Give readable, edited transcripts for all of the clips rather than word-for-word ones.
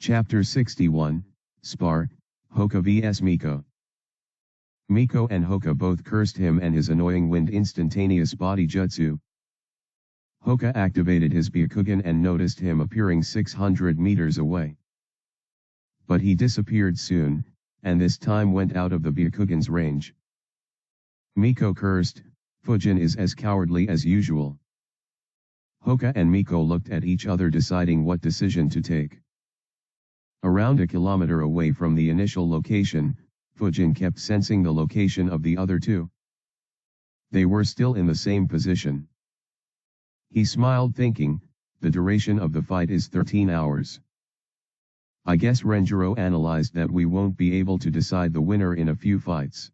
Chapter 61, Spar, Hoka vs Miko. Miko and Hoka both cursed him and his annoying wind instantaneous body jutsu. Hoka activated his Byakugan and noticed him appearing 600 meters away. But he disappeared soon, and this time went out of the Byakugan's range. Miko cursed, Fujin is as cowardly as usual. Hoka and Miko looked at each other deciding what decision to take. Around a kilometer away from the initial location, Fujin kept sensing the location of the other two. They were still in the same position. He smiled thinking, the duration of the fight is 13 hours. I guess Renjiro analyzed that we won't be able to decide the winner in a few fights.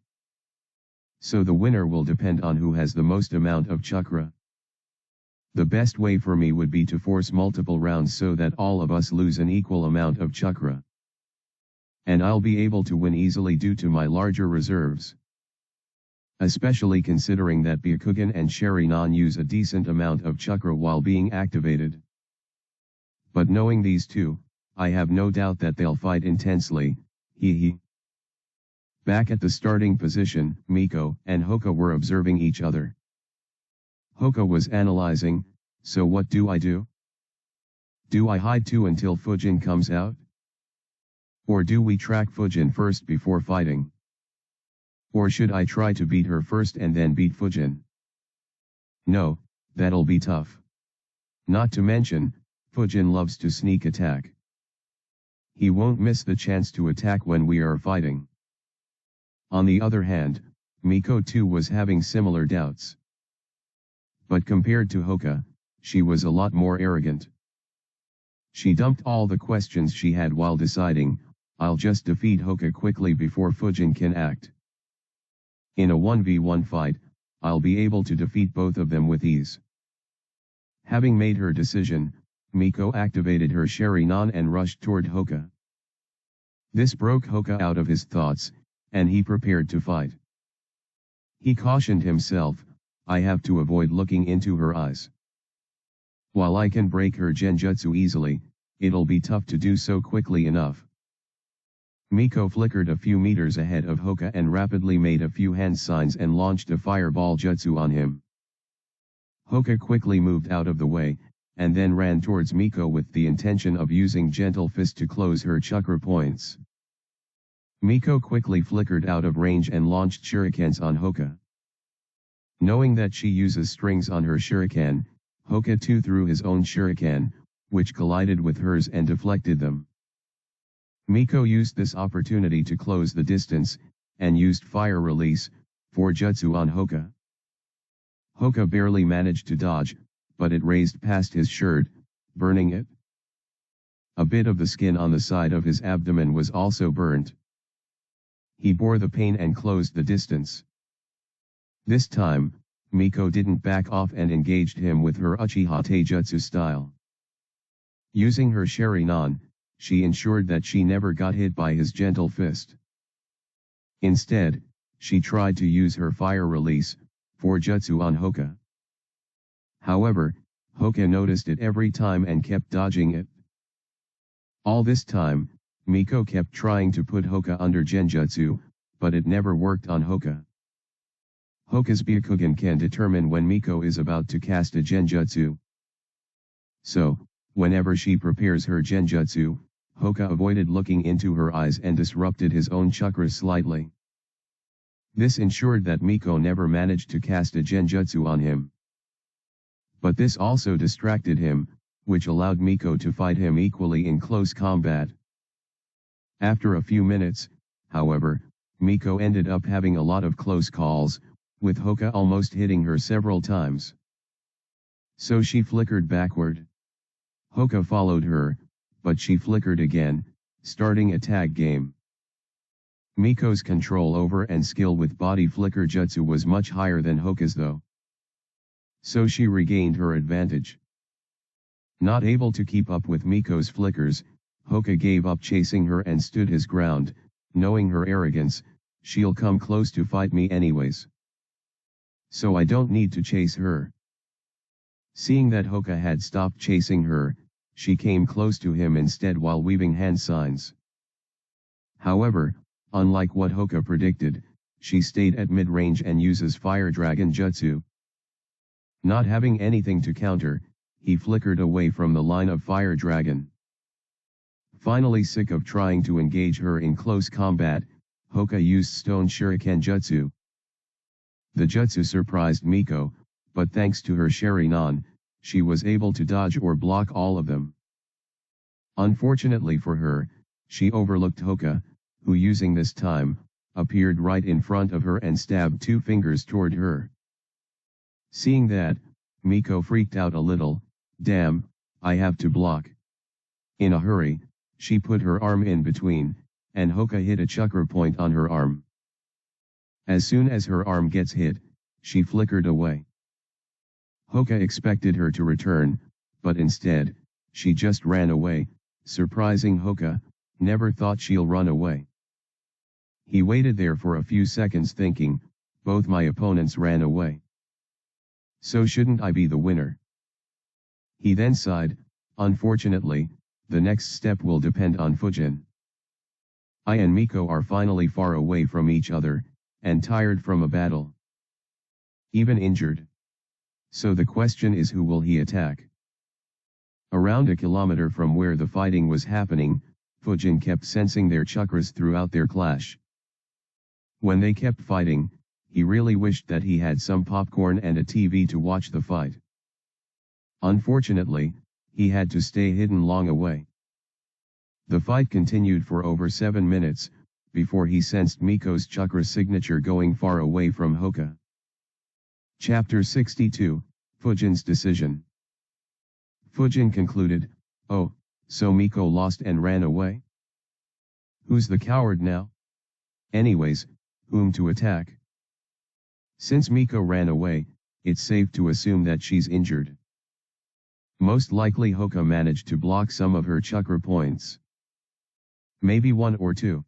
So the winner will depend on who has the most amount of chakra. The best way for me would be to force multiple rounds so that all of us lose an equal amount of chakra. And I'll be able to win easily due to my larger reserves. Especially considering that Byakugan and Sharingan use a decent amount of chakra while being activated. But knowing these two, I have no doubt that they'll fight intensely, hee. Back at the starting position, Miko and Hoka were observing each other. Hoka was analyzing, so what do I do? Do I hide too until Fujin comes out? Or do we track Fujin first before fighting? Or should I try to beat her first and then beat Fujin? No, that'll be tough. Not to mention, Fujin loves to sneak attack. He won't miss the chance to attack when we are fighting. On the other hand, Miko too was having similar doubts. But compared to Hoka, she was a lot more arrogant. She dumped all the questions she had while deciding, I'll just defeat Hoka quickly before Fujin can act. In a 1v1 fight, I'll be able to defeat both of them with ease. Having made her decision, Miko activated her Sharingan and rushed toward Hoka. This broke Hoka out of his thoughts, and he prepared to fight. He cautioned himself, I have to avoid looking into her eyes. While I can break her genjutsu easily, it'll be tough to do so quickly enough. Miko flickered a few meters ahead of Hoka and rapidly made a few hand signs and launched a fireball jutsu on him. Hoka quickly moved out of the way, and then ran towards Miko with the intention of using Gentle Fist to close her chakra points. Miko quickly flickered out of range and launched shurikens on Hoka. Knowing that she uses strings on her shuriken, Hoka too threw his own shuriken, which collided with hers and deflected them. Miko used this opportunity to close the distance, and used fire release, for jutsu on Hoka. Hoka barely managed to dodge, but it raised past his shirt, burning it. A bit of the skin on the side of his abdomen was also burnt. He bore the pain and closed the distance. This time, Miko didn't back off and engaged him with her Uchiha Taijutsu style. Using her Sharingan, she ensured that she never got hit by his gentle fist. Instead, she tried to use her fire release, for jutsu on Hoka. However, Hoka noticed it every time and kept dodging it. All this time, Miko kept trying to put Hoka under genjutsu, but it never worked on Hoka. Hoka's Byakugan can determine when Miko is about to cast a genjutsu. So, whenever she prepares her genjutsu, Hoka avoided looking into her eyes and disrupted his own chakra slightly. This ensured that Miko never managed to cast a genjutsu on him. But this also distracted him, which allowed Miko to fight him equally in close combat. After a few minutes, however, Miko ended up having a lot of close calls, with Hoka almost hitting her several times. So she flickered backward. Hoka followed her, but she flickered again, starting a tag game. Miko's control over and skill with body flicker jutsu was much higher than Hoka's though. So she regained her advantage. Not able to keep up with Miko's flickers, Hoka gave up chasing her and stood his ground, knowing her arrogance, she'll come close to fight me anyways. So I don't need to chase her. Seeing that Hoka had stopped chasing her, she came close to him instead while weaving hand signs. However, unlike what Hoka predicted, she stayed at mid-range and uses Fire Dragon Jutsu. Not having anything to counter, he flickered away from the line of Fire Dragon. Finally sick of trying to engage her in close combat, Hoka used Stone Shuriken Jutsu. The jutsu surprised Miko, but thanks to her Sharingan, she was able to dodge or block all of them. Unfortunately for her, she overlooked Hoka, who using this time, appeared right in front of her and stabbed 2 fingers toward her. Seeing that, Miko freaked out a little. Damn, I have to block. In a hurry, she put her arm in between, and Hoka hit a chakra point on her arm. As soon as her arm gets hit, she flickered away. Hoka expected her to return, but instead, she just ran away, surprising Hoka. Never thought she'll run away. He waited there for a few seconds thinking, both my opponents ran away. So shouldn't I be the winner? He then sighed, unfortunately, the next step will depend on Fujin. I and Miko are finally far away from each other, and tired from a battle. Even injured. So the question is, who will he attack? Around a kilometer from where the fighting was happening, Fujin kept sensing their chakras throughout their clash. When they kept fighting, he really wished that he had some popcorn and a TV to watch the fight. Unfortunately, he had to stay hidden long away. The fight continued for over 7 minutes, before he sensed Miko's chakra signature going far away from Hoka. Chapter 62, Fujin's Decision. Fujin concluded, oh, so Miko lost and ran away? Who's the coward now? Anyways, whom to attack? Since Miko ran away, it's safe to assume that she's injured. Most likely Hoka managed to block some of her chakra points. Maybe 1 or 2.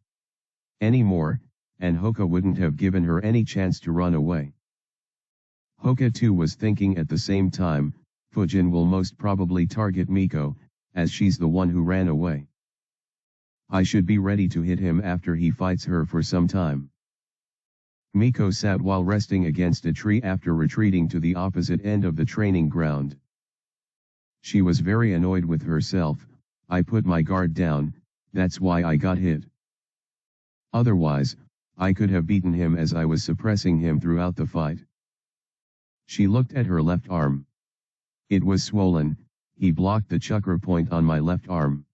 Any more, and Hoka wouldn't have given her any chance to run away. Hoka too was thinking at the same time, Fujin will most probably target Miko, as she's the one who ran away. I should be ready to hit him after he fights her for some time. Miko sat while resting against a tree after retreating to the opposite end of the training ground. She was very annoyed with herself. I put my guard down, that's why I got hit. Otherwise, I could have beaten him as I was suppressing him throughout the fight. She looked at her left arm. It was swollen. He blocked the chakra point on my left arm.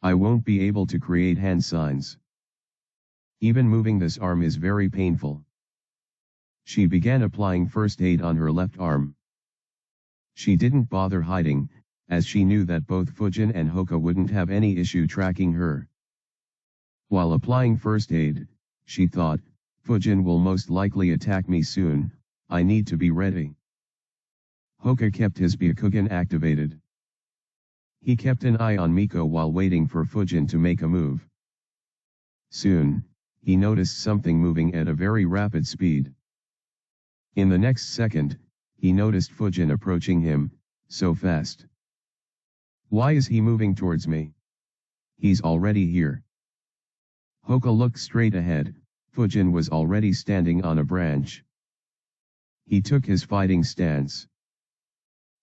I won't be able to create hand signs. Even moving this arm is very painful. She began applying first aid on her left arm. She didn't bother hiding, as she knew that both Fujin and Hoka wouldn't have any issue tracking her. While applying first aid, she thought, Fujin will most likely attack me soon, I need to be ready. Hoka kept his Byakugan activated. He kept an eye on Miko while waiting for Fujin to make a move. Soon, he noticed something moving at a very rapid speed. In the next second, he noticed Fujin approaching him, so fast. Why is he moving towards me? He's already here. Hoka looked straight ahead. Fujin was already standing on a branch. He took his fighting stance.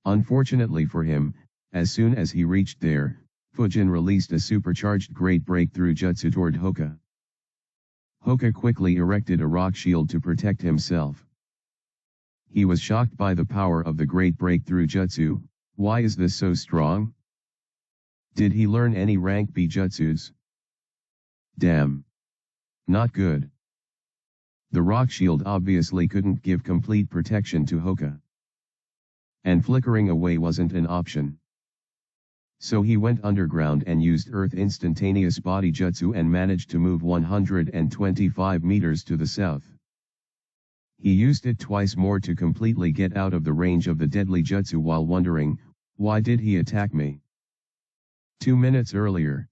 Unfortunately for him, as soon as he reached there, Fujin released a supercharged Great Breakthrough Jutsu toward Hoka. Hoka quickly erected a rock shield to protect himself. He was shocked by the power of the Great Breakthrough Jutsu. Why is this so strong? Did he learn any rank B jutsus? Damn. Not good. The rock shield obviously couldn't give complete protection to Hoka. And flickering away wasn't an option. So he went underground and used Earth Instantaneous Body Jutsu and managed to move 125 meters to the south. He used it twice more to completely get out of the range of the deadly jutsu while wondering, why did he attack me? 2 minutes earlier.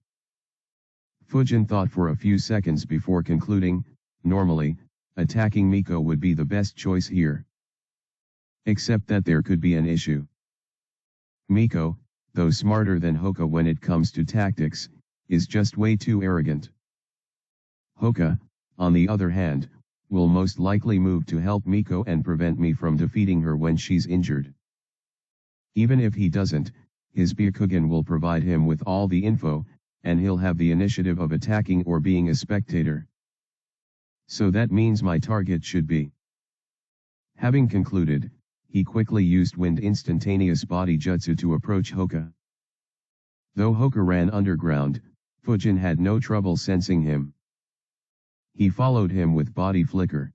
Fujin thought for a few seconds before concluding, normally, attacking Miko would be the best choice here. Except that there could be an issue. Miko, though smarter than Hoka when it comes to tactics, is just way too arrogant. Hoka, on the other hand, will most likely move to help Miko and prevent me from defeating her when she's injured. Even if he doesn't, his Byakugan will provide him with all the info, and he'll have the initiative of attacking or being a spectator. So that means my target should be. Having concluded, he quickly used Wind Instantaneous Body Jutsu to approach Hoka. Though Hoka ran underground, Fujin had no trouble sensing him. He followed him with body flicker.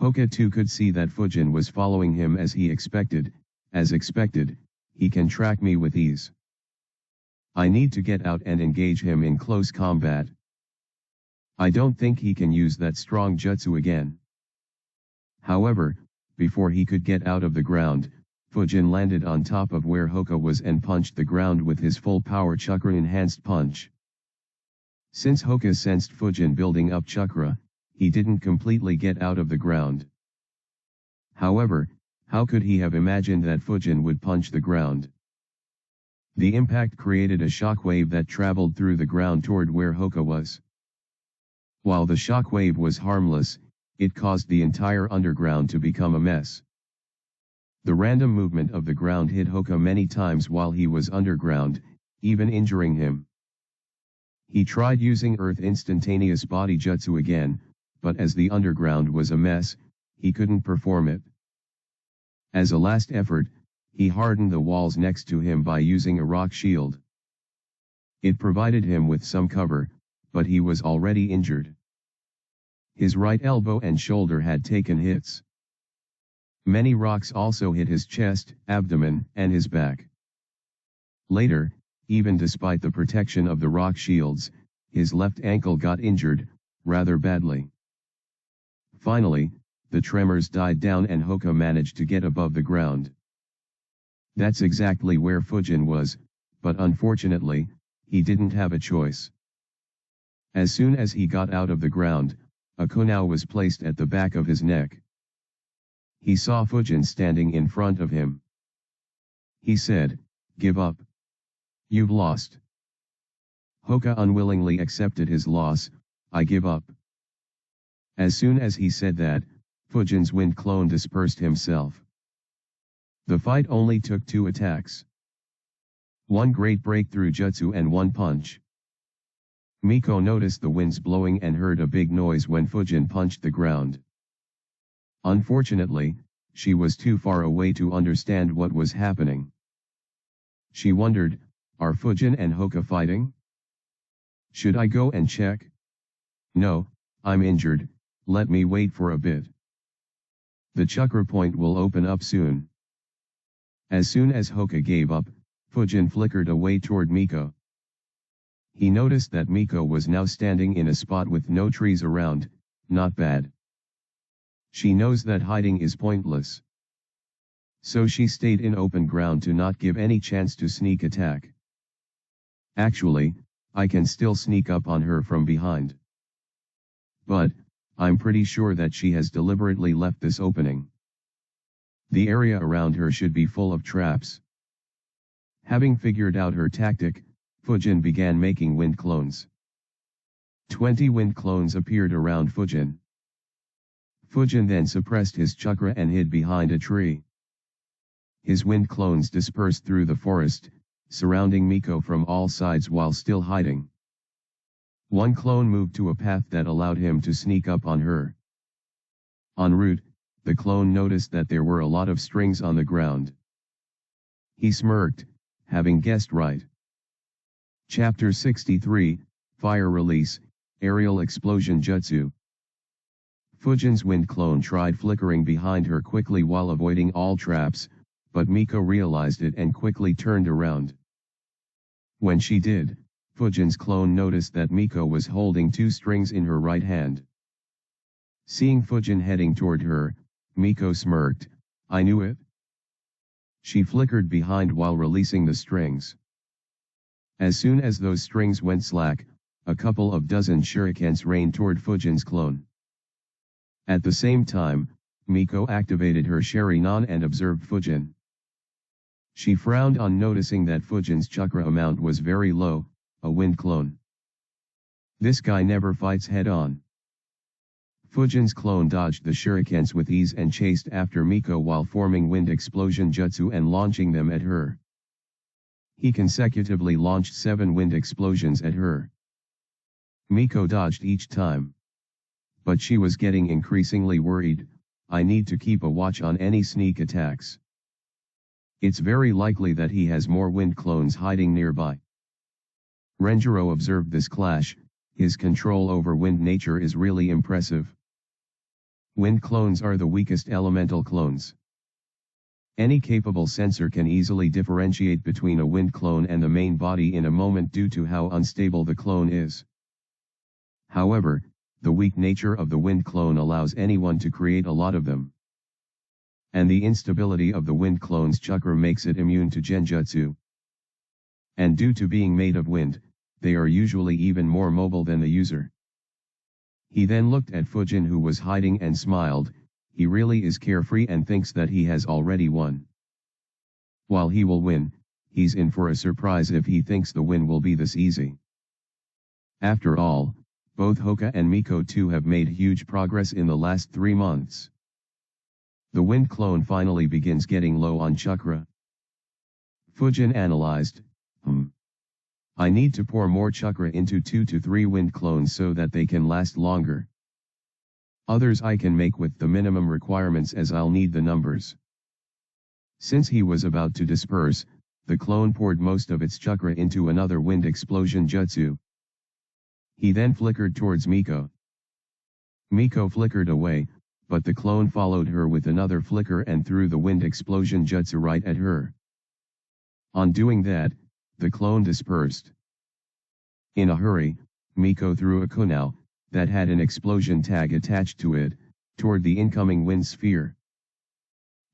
Hoka too could see that Fujin was following him as expected, he can track me with ease. I need to get out and engage him in close combat. I don't think he can use that strong jutsu again. However, before he could get out of the ground, Fujin landed on top of where Hoka was and punched the ground with his full power chakra enhanced punch. Since Hoka sensed Fujin building up chakra, he didn't completely get out of the ground. However, how could he have imagined that Fujin would punch the ground? The impact created a shockwave that traveled through the ground toward where Hoka was. While the shockwave was harmless, it caused the entire underground to become a mess. The random movement of the ground hit Hoka many times while he was underground, even injuring him. He tried using Earth Instantaneous Body Jutsu again, but as the underground was a mess, he couldn't perform it. As a last effort, he hardened the walls next to him by using a rock shield. It provided him with some cover, but he was already injured. His right elbow and shoulder had taken hits. Many rocks also hit his chest, abdomen, and his back. Later, even despite the protection of the rock shields, his left ankle got injured, rather badly. Finally, the tremors died down and Hoka managed to get above the ground. That's exactly where Fujin was, but unfortunately, he didn't have a choice. As soon as he got out of the ground, a kunai was placed at the back of his neck. He saw Fujin standing in front of him. He said, "Give up. You've lost." Hoka unwillingly accepted his loss. "I give up." As soon as he said that, Fujin's wind clone dispersed himself. The fight only took 2 attacks. One great breakthrough jutsu and 1 punch. Miko noticed the winds blowing and heard a big noise when Fujin punched the ground. Unfortunately, she was too far away to understand what was happening. She wondered, are Fujin and Hoka fighting? Should I go and check? No, I'm injured, let me wait for a bit. The chakra point will open up soon. As soon as Hoka gave up, Fujin flickered away toward Miko. He noticed that Miko was now standing in a spot with no trees around. Not bad. She knows that hiding is pointless. So she stayed in open ground to not give any chance to sneak attack. Actually, I can still sneak up on her from behind. But, I'm pretty sure that she has deliberately left this opening. The area around her should be full of traps. Having figured out her tactic, Fujin began making wind clones. 20 wind clones appeared around Fujin. Fujin then suppressed his chakra and hid behind a tree. His wind clones dispersed through the forest, surrounding Miko from all sides while still hiding. One clone moved to a path that allowed him to sneak up on her. En route, the clone noticed that there were a lot of strings on the ground. He smirked, having guessed right. Chapter 63, Fire Release, Aerial Explosion Jutsu. Fujin's wind clone tried flickering behind her quickly while avoiding all traps, but Miko realized it and quickly turned around. When she did, Fujin's clone noticed that Miko was holding 2 strings in her right hand. Seeing Fujin heading toward her, Miko smirked, "I knew it." She flickered behind while releasing the strings. As soon as those strings went slack, a couple of dozen shurikens rained toward Fujin's clone. At the same time, Miko activated her Sharingan and observed Fujin. She frowned on noticing that Fujin's chakra amount was very low, a wind clone. This guy never fights head-on. Fujin's clone dodged the shurikens with ease and chased after Miko while forming wind explosion jutsu and launching them at her. He consecutively launched 7 wind explosions at her. Miko dodged each time. But she was getting increasingly worried. I need to keep a watch on any sneak attacks. It's very likely that he has more wind clones hiding nearby. Renjiro observed this clash. His control over wind nature is really impressive. Wind clones are the weakest elemental clones. Any capable sensor can easily differentiate between a wind clone and the main body in a moment due to how unstable the clone is. However, the weak nature of the wind clone allows anyone to create a lot of them. And the instability of the wind clone's chakra makes it immune to genjutsu. And due to being made of wind, they are usually even more mobile than the user. He then looked at Fujin, who was hiding, and smiled. He really is carefree and thinks that he has already won. While he will win, he's in for a surprise if he thinks the win will be this easy. After all, both Hoka and Miko too have made huge progress in the last 3 months. The wind clone finally begins getting low on chakra. Fujin analyzed, I need to pour more chakra into 2 to 3 wind clones so that they can last longer. Others I can make with the minimum requirements as I'll need the numbers. Since he was about to disperse, the clone poured most of its chakra into another wind explosion jutsu. He then flickered towards Miko. Miko flickered away, but the clone followed her with another flicker and threw the wind explosion jutsu right at her. On doing that, the clone dispersed. In a hurry, Miko threw a kunao, that had an explosion tag attached to it, toward the incoming wind sphere.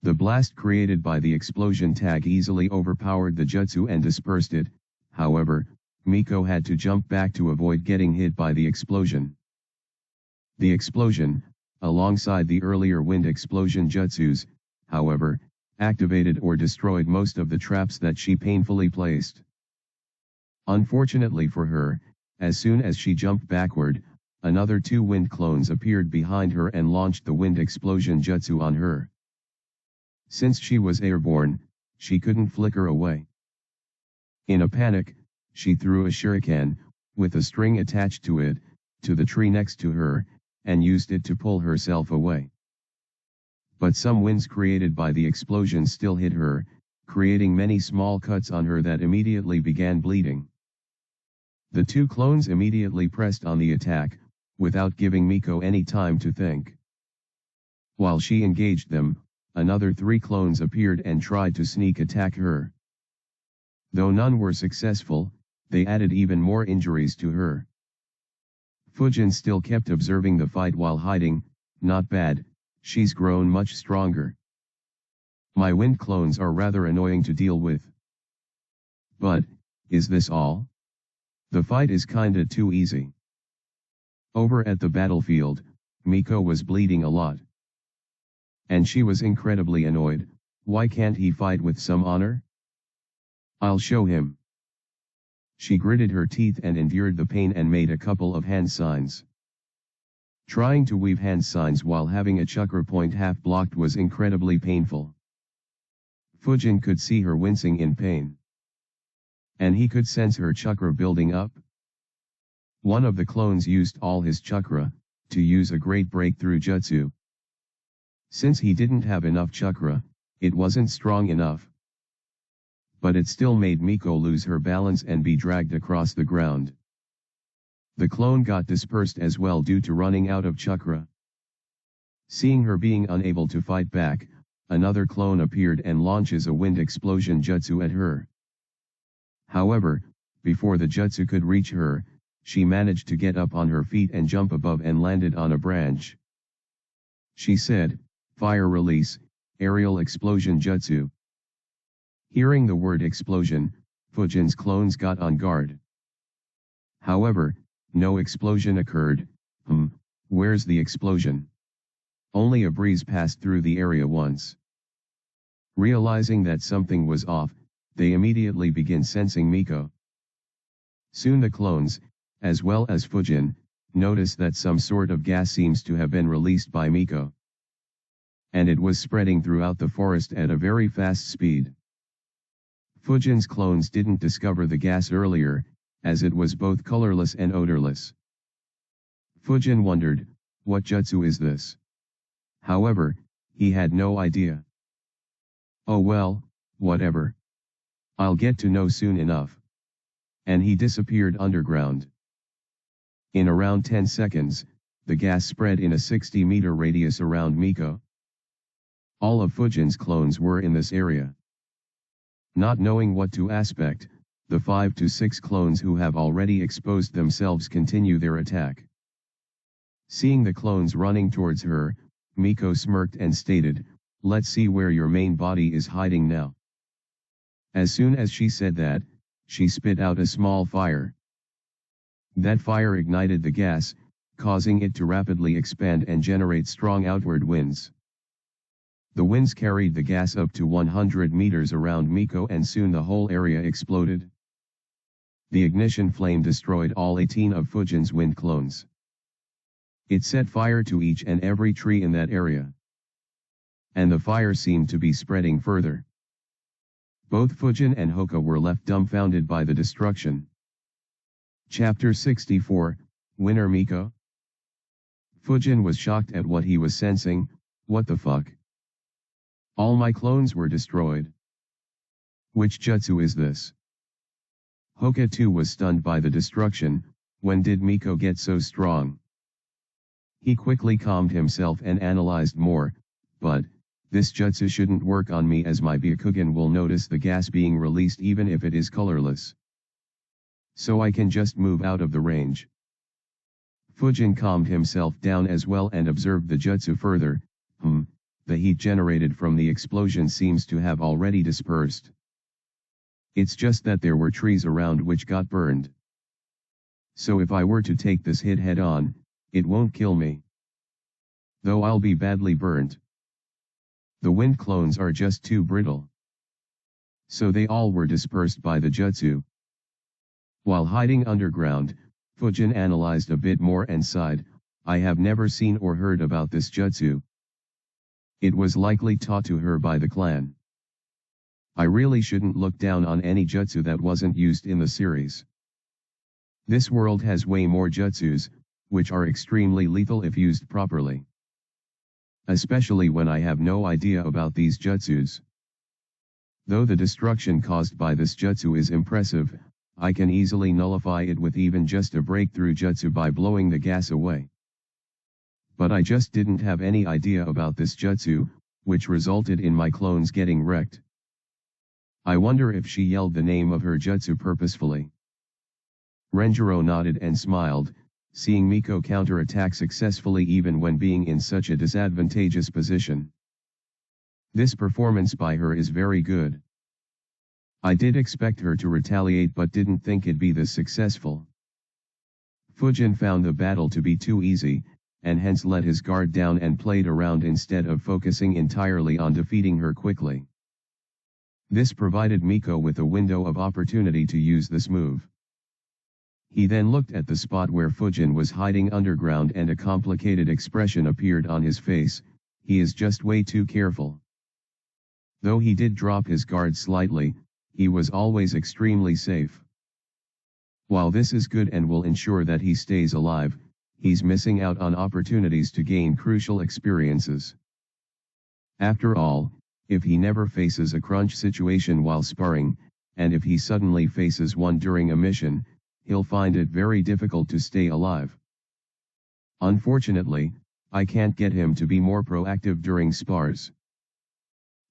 The blast created by the explosion tag easily overpowered the jutsu and dispersed it. However, Miko had to jump back to avoid getting hit by the explosion. The explosion, alongside the earlier wind explosion jutsus, however, activated or destroyed most of the traps that she painfully placed. Unfortunately for her, as soon as she jumped backward, another 2 wind clones appeared behind her and launched the wind explosion jutsu on her. Since she was airborne, she couldn't flicker away. In a panic, she threw a shuriken, with a string attached to it, to the tree next to her, and used it to pull herself away. But some winds created by the explosion still hit her, creating many small cuts on her that immediately began bleeding. The 2 clones immediately pressed on the attack, without giving Miko any time to think. While she engaged them, another 3 clones appeared and tried to sneak attack her. Though none were successful, they added even more injuries to her. Fujin still kept observing the fight while hiding. Not bad, she's grown much stronger. My wind clones are rather annoying to deal with. But, is this all? The fight is kinda too easy. Over at the battlefield, Miko was bleeding a lot. And she was incredibly annoyed. Why can't he fight with some honor? I'll show him. She gritted her teeth and endured the pain and made a couple of hand signs. Trying to weave hand signs while having a chakra point half blocked was incredibly painful. Fujin could see her wincing in pain. And he could sense her chakra building up. One of the clones used all his chakra, to use a great breakthrough jutsu. Since he didn't have enough chakra, it wasn't strong enough. But it still made Miko lose her balance and be dragged across the ground. The clone got dispersed as well due to running out of chakra. Seeing her being unable to fight back, another clone appeared and launches a wind explosion jutsu at her. However, before the jutsu could reach her, she managed to get up on her feet and jump above and landed on a branch. She said, "Fire release, aerial explosion jutsu." Hearing the word explosion, Fujin's clones got on guard. However, no explosion occurred. Where's the explosion? Only a breeze passed through the area once. Realizing that something was off, they immediately begin sensing Miko. Soon the clones, as well as Fujin, notice that some sort of gas seems to have been released by Miko. And it was spreading throughout the forest at a very fast speed. Fujin's clones didn't discover the gas earlier, as it was both colorless and odorless. Fujin wondered, what jutsu is this? However, he had no idea. Oh well, whatever. I'll get to know soon enough. And he disappeared underground. In around 10 seconds, the gas spread in a 60-meter radius around Miko. All of Fujin's clones were in this area. Not knowing what to expect, the 5 to 6 clones who have already exposed themselves continue their attack. Seeing the clones running towards her, Miko smirked and stated, "Let's see where your main body is hiding now." As soon as she said that, she spit out a small fire. That fire ignited the gas, causing it to rapidly expand and generate strong outward winds. The winds carried the gas up to 100 meters around Miko and soon the whole area exploded. The ignition flame destroyed all 18 of Fujin's wind clones. It set fire to each and every tree in that area. And the fire seemed to be spreading further. Both Fujin and Hoka were left dumbfounded by the destruction. Chapter 64, Winner Miko? Fujin was shocked at what he was sensing. What the fuck? All my clones were destroyed. Which jutsu is this? Hoka too was stunned by the destruction. When did Miko get so strong? He quickly calmed himself and analyzed more, but, this jutsu shouldn't work on me as my Byakugan will notice the gas being released even if it is colorless. So I can just move out of the range. Fujin calmed himself down as well and observed the jutsu further. The heat generated from the explosion seems to have already dispersed. It's just that there were trees around which got burned. So if I were to take this hit head on, it won't kill me. Though I'll be badly burnt. The wind clones are just too brittle. So they all were dispersed by the jutsu. While hiding underground, Fujin analyzed a bit more and sighed, I have never seen or heard about this jutsu. It was likely taught to her by the clan. I really shouldn't look down on any jutsu that wasn't used in the series. This world has way more jutsus, which are extremely lethal if used properly. Especially when I have no idea about these jutsus. Though the destruction caused by this jutsu is impressive, I can easily nullify it with even just a breakthrough jutsu by blowing the gas away. But I just didn't have any idea about this jutsu, which resulted in my clones getting wrecked. I wonder if she yelled the name of her jutsu purposefully. Renjiro nodded and smiled, seeing Miko counterattack successfully even when being in such a disadvantageous position. This performance by her is very good. I did expect her to retaliate but didn't think it'd be this successful. Fujin found the battle to be too easy, and hence let his guard down and played around instead of focusing entirely on defeating her quickly. This provided Miko with a window of opportunity to use this move. He then looked at the spot where Fujin was hiding underground and a complicated expression appeared on his face. He is just way too careful. Though he did drop his guard slightly, he was always extremely safe. While this is good and will ensure that he stays alive, he's missing out on opportunities to gain crucial experiences. After all, if he never faces a crunch situation while sparring, and if he suddenly faces one during a mission, he'll find it very difficult to stay alive. Unfortunately, I can't get him to be more proactive during spars.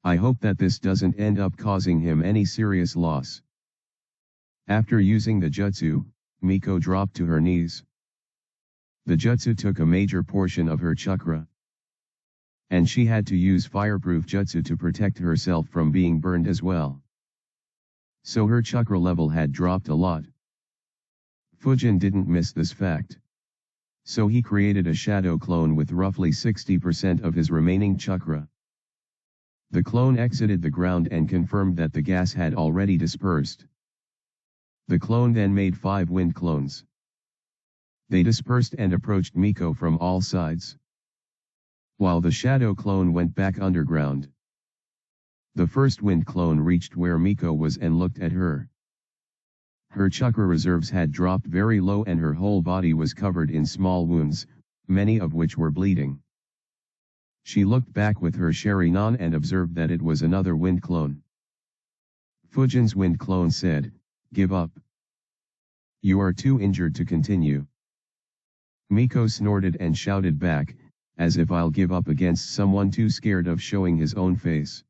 I hope that this doesn't end up causing him any serious loss. After using the jutsu, Miko dropped to her knees. The jutsu took a major portion of her chakra. And she had to use fireproof jutsu to protect herself from being burned as well. So her chakra level had dropped a lot. Fujin didn't miss this fact. So he created a shadow clone with roughly 60% of his remaining chakra. The clone exited the ground and confirmed that the gas had already dispersed. The clone then made 5 wind clones. They dispersed and approached Miko from all sides, while the shadow clone went back underground. The first wind clone reached where Miko was and looked at her. Her chakra reserves had dropped very low and her whole body was covered in small wounds, many of which were bleeding. She looked back with her Sharingan and observed that it was another wind clone. Fujin's wind clone said, "Give up. You are too injured to continue." Miko snorted and shouted back, as if I'll give up against someone too scared of showing his own face.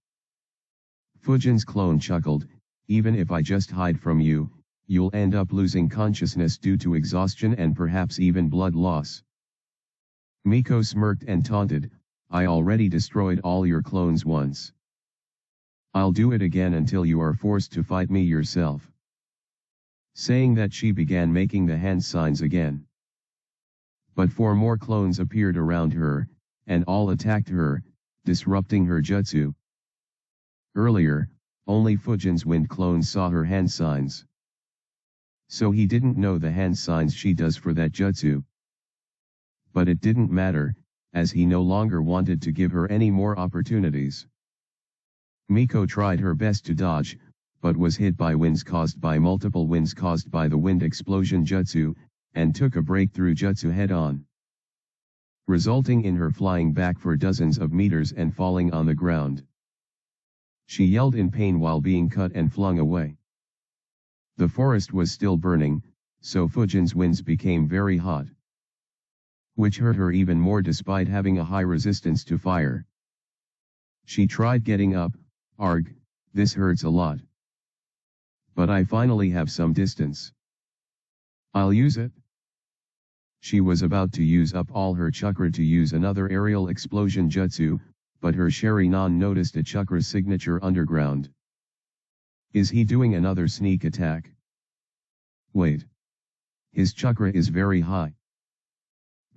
Fujin's clone chuckled, "Even if I just hide from you, you'll end up losing consciousness due to exhaustion and perhaps even blood loss." Miko smirked and taunted, "I already destroyed all your clones once. I'll do it again until you are forced to fight me yourself." Saying that, she began making the hand signs again. But 4 more clones appeared around her, and all attacked her, disrupting her jutsu. Earlier, only Fujin's wind clone saw her hand signs, so he didn't know the hand signs she does for that jutsu. But it didn't matter, as he no longer wanted to give her any more opportunities. Miko tried her best to dodge, but was hit by winds caused by multiple winds caused by the wind explosion jutsu, and took a breakthrough jutsu head-on, resulting in her flying back for dozens of meters and falling on the ground. She yelled in pain while being cut and flung away. The forest was still burning, so Fujin's winds became very hot, which hurt her even more despite having a high resistance to fire. She tried getting up. "Arg, this hurts a lot. But I finally have some distance. I'll use it." She was about to use up all her chakra to use another aerial explosion jutsu, but her Sharingan noticed a chakra signature underground. Is he doing another sneak attack? Wait. His chakra is very high.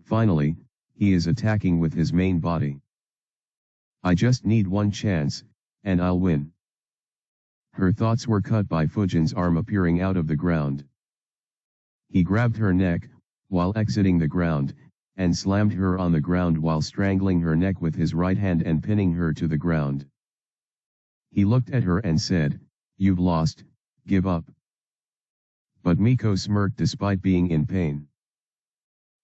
Finally, he is attacking with his main body. I just need one chance, and I'll win. Her thoughts were cut by Fujin's arm appearing out of the ground. He grabbed her neck, while exiting the ground, and slammed her on the ground while strangling her neck with his right hand and pinning her to the ground. He looked at her and said, "You've lost, give up." But Miko smirked despite being in pain.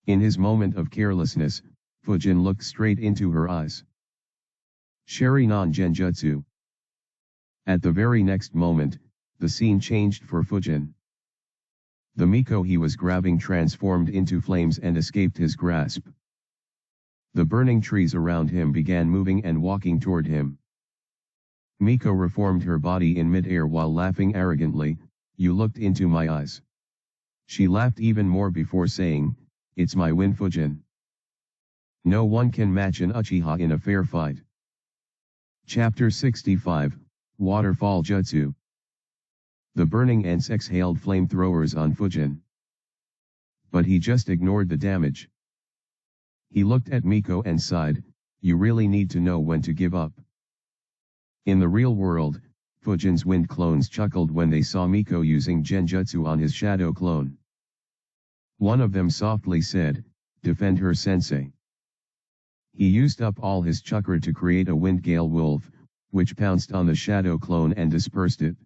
In his moment of carelessness, Fujin looked straight into her eyes. Sharingan Genjutsu. At the very next moment, the scene changed for Fujin. The Miko he was grabbing transformed into flames and escaped his grasp. The burning trees around him began moving and walking toward him. Miko reformed her body in mid-air while laughing arrogantly, "You looked into my eyes." She laughed even more before saying, "It's my win, Fujin. No one can match an Uchiha in a fair fight." Chapter 65, Waterfall Jutsu. The burning ants exhaled flamethrowers on Fujin, but he just ignored the damage. He looked at Miko and sighed, "You really need to know when to give up." In the real world, Fujin's wind clones chuckled when they saw Miko using genjutsu on his shadow clone. One of them softly said, "Defend her, sensei." He used up all his chakra to create a wind gale wolf, which pounced on the shadow clone and dispersed it.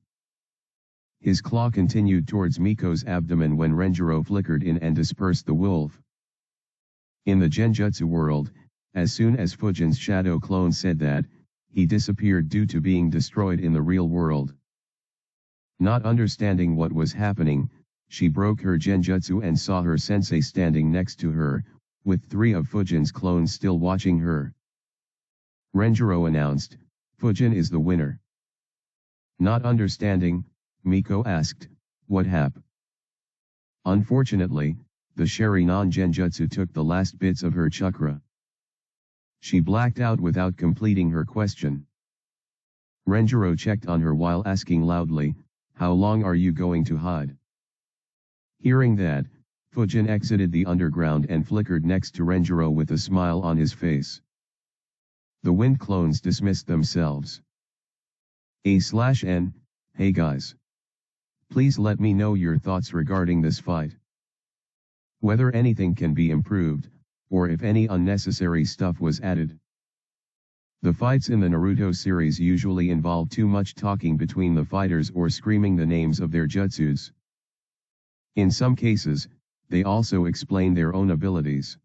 His claw continued towards Miko's abdomen when Renjiro flickered in and dispersed the wolf. In the genjutsu world, as soon as Fujin's shadow clone said that, he disappeared due to being destroyed in the real world. Not understanding what was happening, she broke her genjutsu and saw her sensei standing next to her, with 3 of Fujin's clones still watching her. Renjiro announced, "Fujin is the winner." Not understanding, Miko asked, "What hap?" Unfortunately, the Sharingan Genjutsu took the last bits of her chakra. She blacked out without completing her question. Renjiro checked on her while asking loudly, "How long are you going to hide?" Hearing that, Fujin exited the underground and flickered next to Renjiro with a smile on his face. The wind clones dismissed themselves. A/N, hey guys. Please let me know your thoughts regarding this fight. Whether anything can be improved, or if any unnecessary stuff was added. The fights in the Naruto series usually involve too much talking between the fighters or screaming the names of their jutsus. In some cases, they also explain their own abilities.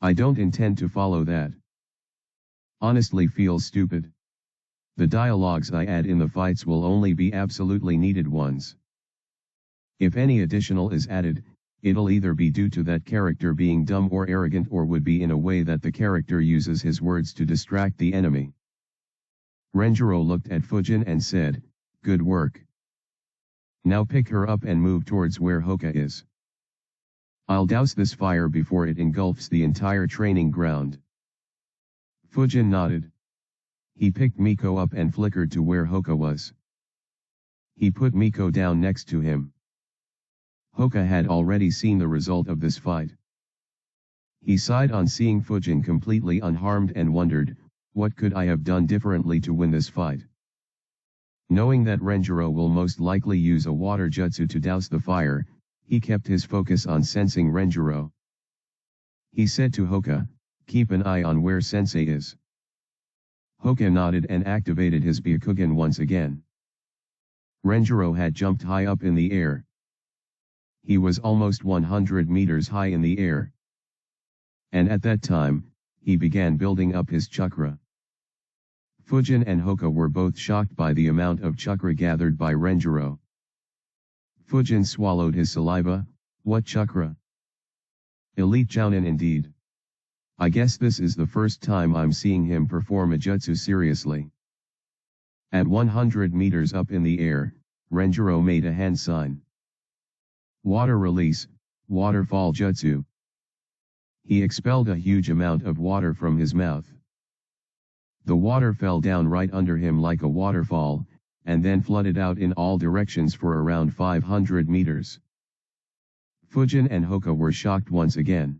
I don't intend to follow that. Honestly feels stupid. The dialogues I add in the fights will only be absolutely needed ones. If any additional is added, it'll either be due to that character being dumb or arrogant or would be in a way that the character uses his words to distract the enemy. Renjiro looked at Fujin and said, "Good work. Now pick her up and move towards where Hoka is. I'll douse this fire before it engulfs the entire training ground." Fujin nodded. He picked Miko up and flickered to where Hoka was. He put Miko down next to him. Hoka had already seen the result of this fight. He sighed on seeing Fujin completely unharmed and wondered, what could I have done differently to win this fight? Knowing that Renjiro will most likely use a water jutsu to douse the fire, he kept his focus on sensing Renjiro. He said to Hoka, "Keep an eye on where Sensei is." Hoka nodded and activated his Byakugan once again. Renjiro had jumped high up in the air. He was almost 100 meters high in the air. And at that time, he began building up his chakra. Fujin and Hoka were both shocked by the amount of chakra gathered by Renjiro. Fujin swallowed his saliva. What chakra? Elite Jounin indeed. I guess this is the first time I'm seeing him perform a jutsu seriously. At 100 meters up in the air, Renjiro made a hand sign. Water release, waterfall jutsu. He expelled a huge amount of water from his mouth. The water fell down right under him like a waterfall, and then flooded out in all directions for around 500 meters. Fujin and Hoka were shocked once again.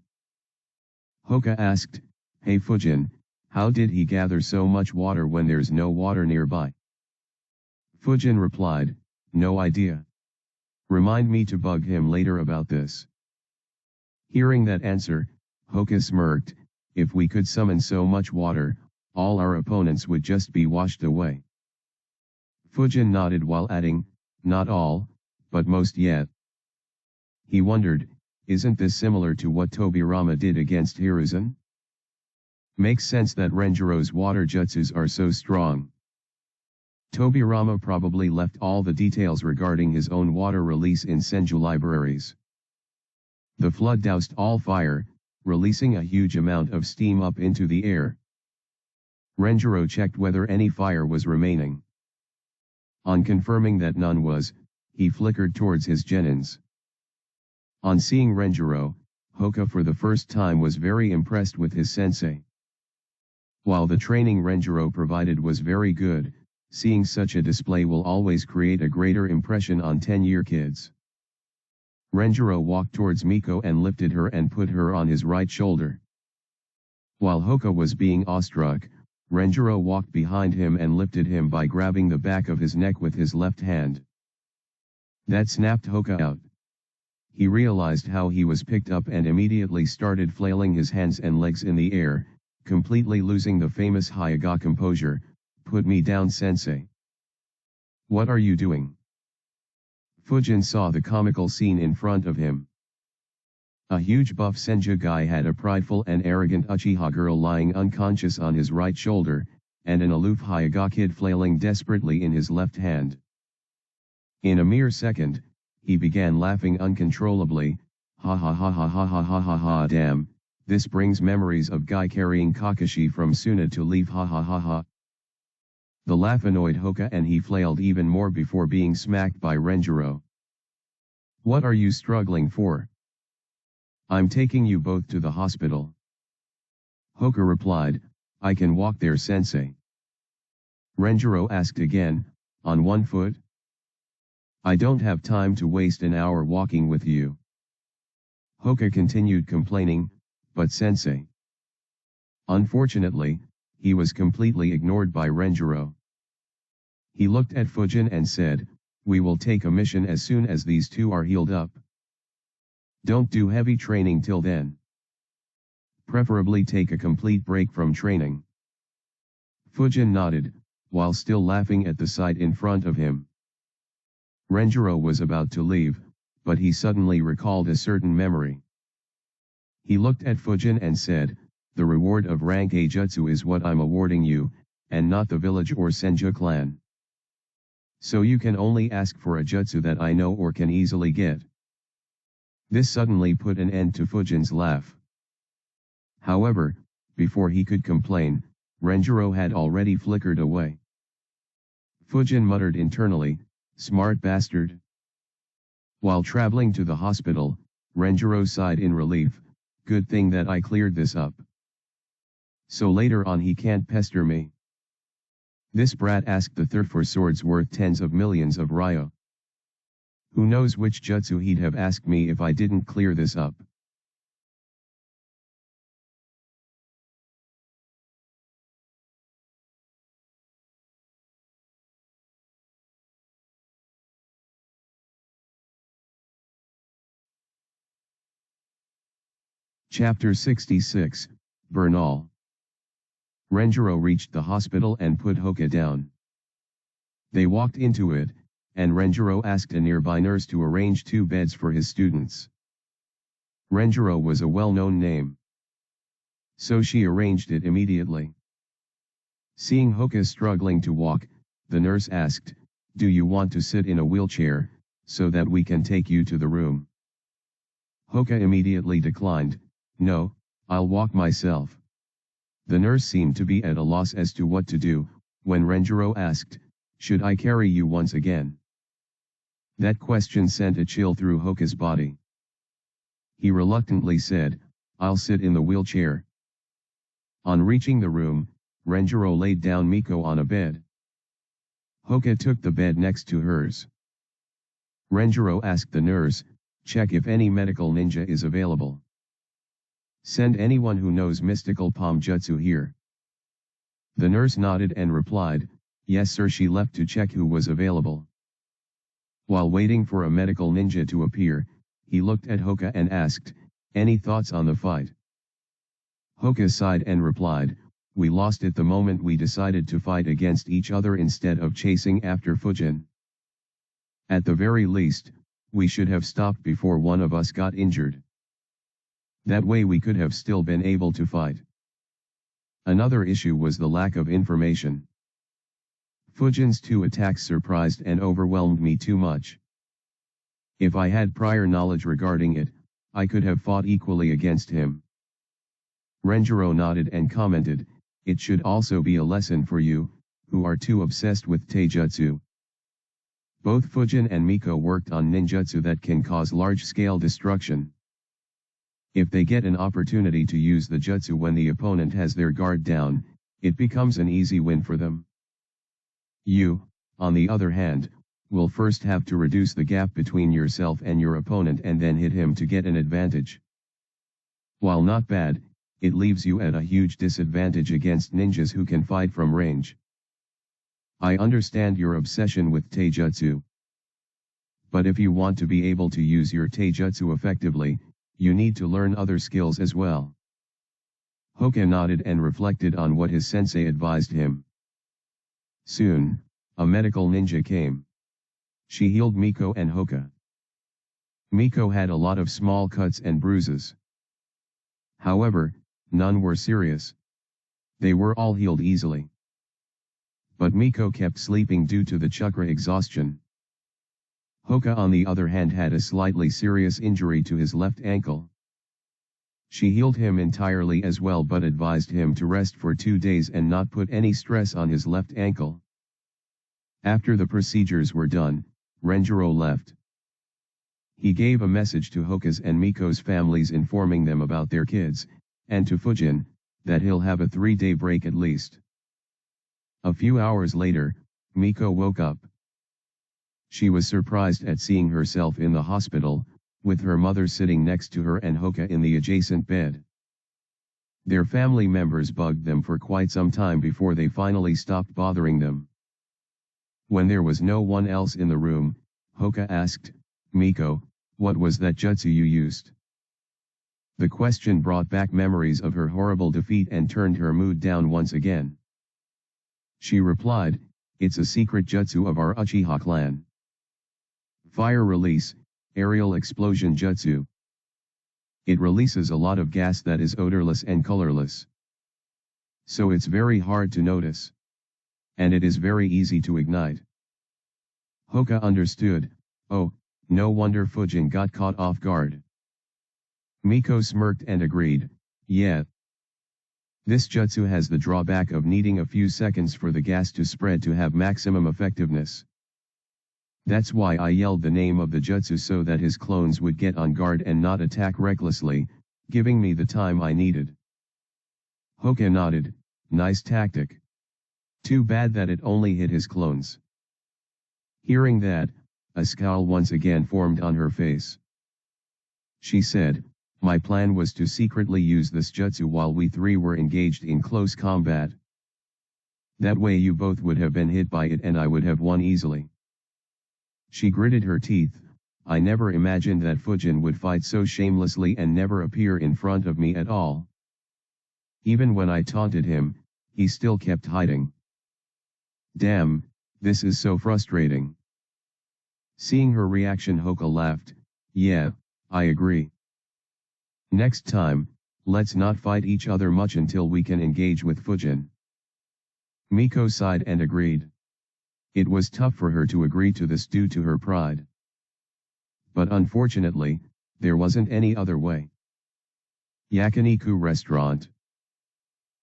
Hoka asked, "Hey Fujin, how did he gather so much water when there's no water nearby?" Fujin replied, "No idea. Remind me to bug him later about this." Hearing that answer, Hoka smirked, "If we could summon so much water, all our opponents would just be washed away." Fujin nodded while adding, "Not all, but most yet." He wondered, isn't this similar to what Tobirama did against Hiruzen? Makes sense that Renjiro's water jutsus are so strong. Tobirama probably left all the details regarding his own water release in Senju libraries. The flood doused all fire, releasing a huge amount of steam up into the air. Renjiro checked whether any fire was remaining. On confirming that none was, he flickered towards his genins. On seeing Renjiro, Hoka for the first time was very impressed with his sensei. While the training Renjiro provided was very good, seeing such a display will always create a greater impression on 10-year kids. Renjiro walked towards Miko and lifted her and put her on his right shoulder. While Hoka was being awestruck, Renjiro walked behind him and lifted him by grabbing the back of his neck with his left hand. That snapped Hoka out. He realized how he was picked up and immediately started flailing his hands and legs in the air, completely losing the famous Hyaga composure. "Put me down, sensei." "What are you doing?" Fujin saw the comical scene in front of him. A huge buff Senju guy had a prideful and arrogant Uchiha girl lying unconscious on his right shoulder, and an aloof Hyaga kid flailing desperately in his left hand. In a mere second, he began laughing uncontrollably. "Ha ha ha ha ha ha ha ha ha, damn, this brings memories of guy carrying Kakashi from Suna to leave, ha ha ha ha." The laugh annoyed Hoka and he flailed even more before being smacked by Renjiro. "What are you struggling for? I'm taking you both to the hospital." Hoka replied, "I can walk there, sensei." Renjiro asked again, "On one foot?" "I don't have time to waste an hour walking with you." Hoka continued complaining, "But sensei." Unfortunately, he was completely ignored by Renjiro. He looked at Fujin and said, "We will take a mission as soon as these two are healed up. Don't do heavy training till then. Preferably take a complete break from training." Fujin nodded, while still laughing at the sight in front of him. Renjiro was about to leave, but he suddenly recalled a certain memory. He looked at Fujin and said, "The reward of rank A jutsu is what I'm awarding you, and not the village or Senju clan. So you can only ask for a jutsu that I know or can easily get." This suddenly put an end to Fujin's laugh. However, before he could complain, Renjiro had already flickered away. Fujin muttered internally, "Smart bastard." While traveling to the hospital, Renjiro sighed in relief, "Good thing that I cleared this up. So later on he can't pester me." This brat asked the third for swords worth tens of millions of ryo. Who knows which jutsu he'd have asked me if I didn't clear this up. Chapter 66, Bernal. Renjiro reached the hospital and put Hoka down. They walked into it, and Renjiro asked a nearby nurse to arrange 2 beds for his students. Renjiro was a well-known name, so she arranged it immediately. Seeing Hoka struggling to walk, the nurse asked, "Do you want to sit in a wheelchair, so that we can take you to the room?" Hoka immediately declined, "No, I'll walk myself." The nurse seemed to be at a loss as to what to do, when Renjiro asked, "Should I carry you once again?" That question sent a chill through Hoka's body. He reluctantly said, "I'll sit in the wheelchair." On reaching the room, Renjiro laid down Miko on a bed. Hoka took the bed next to hers. Renjiro asked the nurse, "Check if any medical ninja is available. Send anyone who knows mystical palm jutsu here." The nurse nodded and replied, "Yes sir." She left to check who was available. While waiting for a medical ninja to appear, he looked at Hoka and asked, "Any thoughts on the fight?" Hoka sighed and replied, "We lost it the moment we decided to fight against each other instead of chasing after Fujin. At the very least, we should have stopped before one of us got injured. That way we could have still been able to fight. Another issue was the lack of information. Fujin's 2 attacks surprised and overwhelmed me too much. If I had prior knowledge regarding it, I could have fought equally against him." Renjiro nodded and commented, "It should also be a lesson for you, who are too obsessed with taijutsu." Both Fujin and Miko worked on ninjutsu that can cause large-scale destruction. If they get an opportunity to use the jutsu when the opponent has their guard down, it becomes an easy win for them. You, on the other hand, will first have to reduce the gap between yourself and your opponent and then hit him to get an advantage. While not bad, it leaves you at a huge disadvantage against ninjas who can fight from range. I understand your obsession with taijutsu. But if you want to be able to use your taijutsu effectively, you need to learn other skills as well." Hoka nodded and reflected on what his sensei advised him. Soon, a medical ninja came. She healed Miko and Hoka. Miko had a lot of small cuts and bruises. However, none were serious. They were all healed easily. But Miko kept sleeping due to the chakra exhaustion. Hoka on the other hand had a slightly serious injury to his left ankle. She healed him entirely as well but advised him to rest for 2 days and not put any stress on his left ankle. After the procedures were done, Renjiro left. He gave a message to Hoka's and Miko's families informing them about their kids, and to Fujin, that he'll have a 3-day break at least. A few hours later, Miko woke up. She was surprised at seeing herself in the hospital, with her mother sitting next to her and Hoka in the adjacent bed. Their family members bugged them for quite some time before they finally stopped bothering them. When there was no one else in the room, Hoka asked, "Miko, what was that jutsu you used?" The question brought back memories of her horrible defeat and turned her mood down once again. She replied, "It's a secret jutsu of our Uchiha clan. Fire release, aerial explosion jutsu. It releases a lot of gas that is odorless and colorless. So it's very hard to notice. And it is very easy to ignite." Hoka understood. Oh, no wonder Fujin got caught off guard. Miko smirked and agreed, "Yeah. This jutsu has the drawback of needing a few seconds for the gas to spread to have maximum effectiveness. That's why I yelled the name of the jutsu so that his clones would get on guard and not attack recklessly, giving me the time I needed." Hoka nodded, "Nice tactic. Too bad that it only hit his clones." Hearing that, a scowl once again formed on her face. She said, "My plan was to secretly use this jutsu while we three were engaged in close combat. That way you both would have been hit by it and I would have won easily." She gritted her teeth. "I never imagined that Fujin would fight so shamelessly and never appear in front of me at all. Even when I taunted him, he still kept hiding. Damn, this is so frustrating." Seeing her reaction, Hoka laughed, "Yeah, I agree. Next time, let's not fight each other much until we can engage with Fujin." Miko sighed and agreed. It was tough for her to agree to this due to her pride. But unfortunately, there wasn't any other way. Yakiniku Restaurant.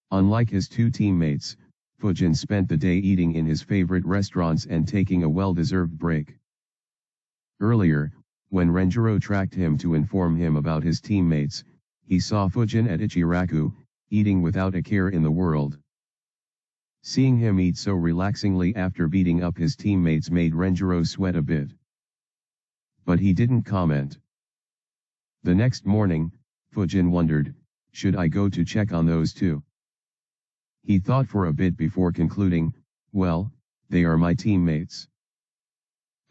Unlike his two teammates, Fujin spent the day eating in his favorite restaurants and taking a well-deserved break. Earlier, when Renjiro tracked him to inform him about his teammates, he saw Fujin at Ichiraku, eating without a care in the world. Seeing him eat so relaxingly after beating up his teammates made Renjiro sweat a bit. But he didn't comment. The next morning, Fujin wondered, should I go to check on those two? He thought for a bit before concluding, well, they are my teammates.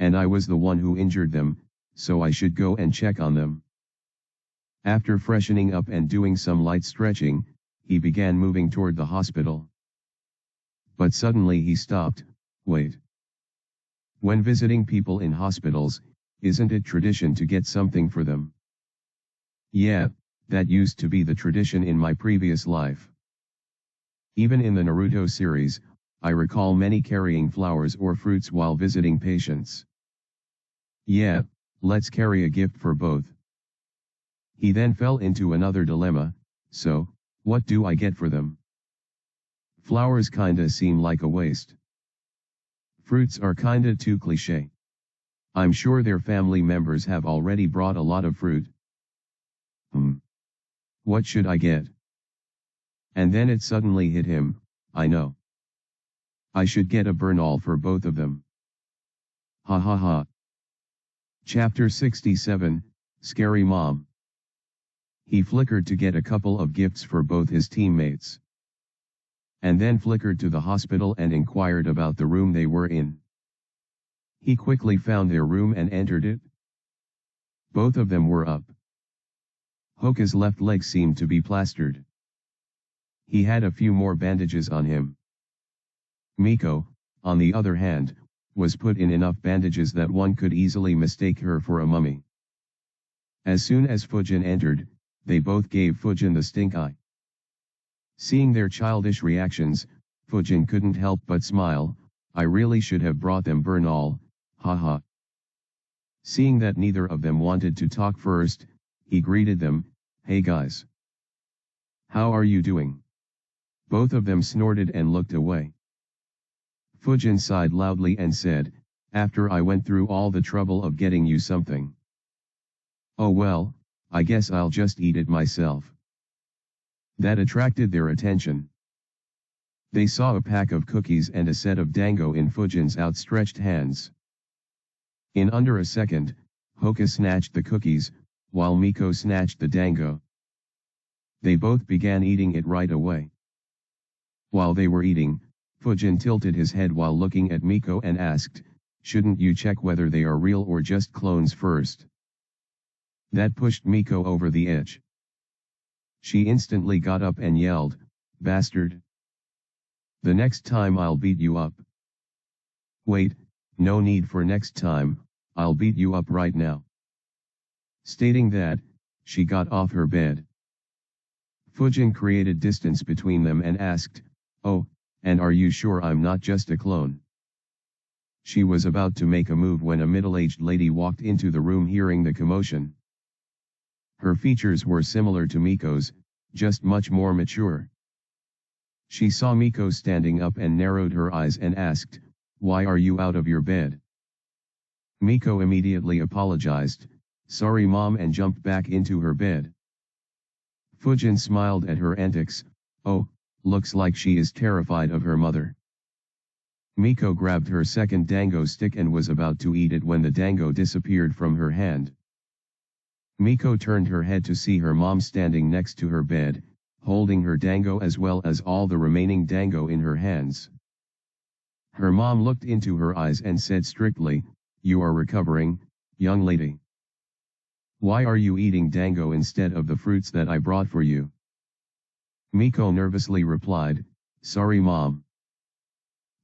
And I was the one who injured them, so I should go and check on them. After freshening up and doing some light stretching, he began moving toward the hospital. But suddenly he stopped. Wait. When visiting people in hospitals, isn't it tradition to get something for them? Yeah, that used to be the tradition in my previous life. Even in the Naruto series, I recall many carrying flowers or fruits while visiting patients. Yeah, let's carry a gift for both. He then fell into another dilemma, so, what do I get for them? Flowers kinda seem like a waste. Fruits are kinda too cliché. I'm sure their family members have already brought a lot of fruit. What should I get? And then it suddenly hit him, I know. I should get a burnall for both of them. Ha ha ha. Chapter 67, Scary Mom. He flickered to get a couple of gifts for both his teammates. And then flickered to the hospital and inquired about the room they were in. He quickly found their room and entered it. Both of them were up. Hoka's left leg seemed to be plastered. He had a few more bandages on him. Miko, on the other hand, was put in enough bandages that one could easily mistake her for a mummy. As soon as Fujin entered, they both gave Fujin the stink eye. Seeing their childish reactions, Fujin couldn't help but smile. I really should have brought them burnall, haha. Seeing that neither of them wanted to talk first, he greeted them, hey guys. How are you doing? Both of them snorted and looked away. Fujin sighed loudly and said, after I went through all the trouble of getting you something. Oh well, I guess I'll just eat it myself. That attracted their attention. They saw a pack of cookies and a set of dango in Fujin's outstretched hands. In under a second, Hoka snatched the cookies, while Miko snatched the dango. They both began eating it right away. While they were eating, Fujin tilted his head while looking at Miko and asked, shouldn't you check whether they are real or just clones first? That pushed Miko over the edge. She instantly got up and yelled, bastard. The next time I'll beat you up. Wait, no need for next time, I'll beat you up right now. Stating that, she got off her bed. Fujin created distance between them and asked, oh, and are you sure I'm not just a clone? She was about to make a move when a middle-aged lady walked into the room hearing the commotion. Her features were similar to Miko's, just much more mature. She saw Miko standing up and narrowed her eyes and asked, why are you out of your bed? Miko immediately apologized, sorry mom, and jumped back into her bed. Fujin smiled at her antics, oh, looks like she is terrified of her mother. Miko grabbed her second dango stick and was about to eat it when the dango disappeared from her hand. Miko turned her head to see her mom standing next to her bed, holding her dango as well as all the remaining dango in her hands. Her mom looked into her eyes and said strictly, you are recovering, young lady. Why are you eating dango instead of the fruits that I brought for you? Miko nervously replied, sorry mom.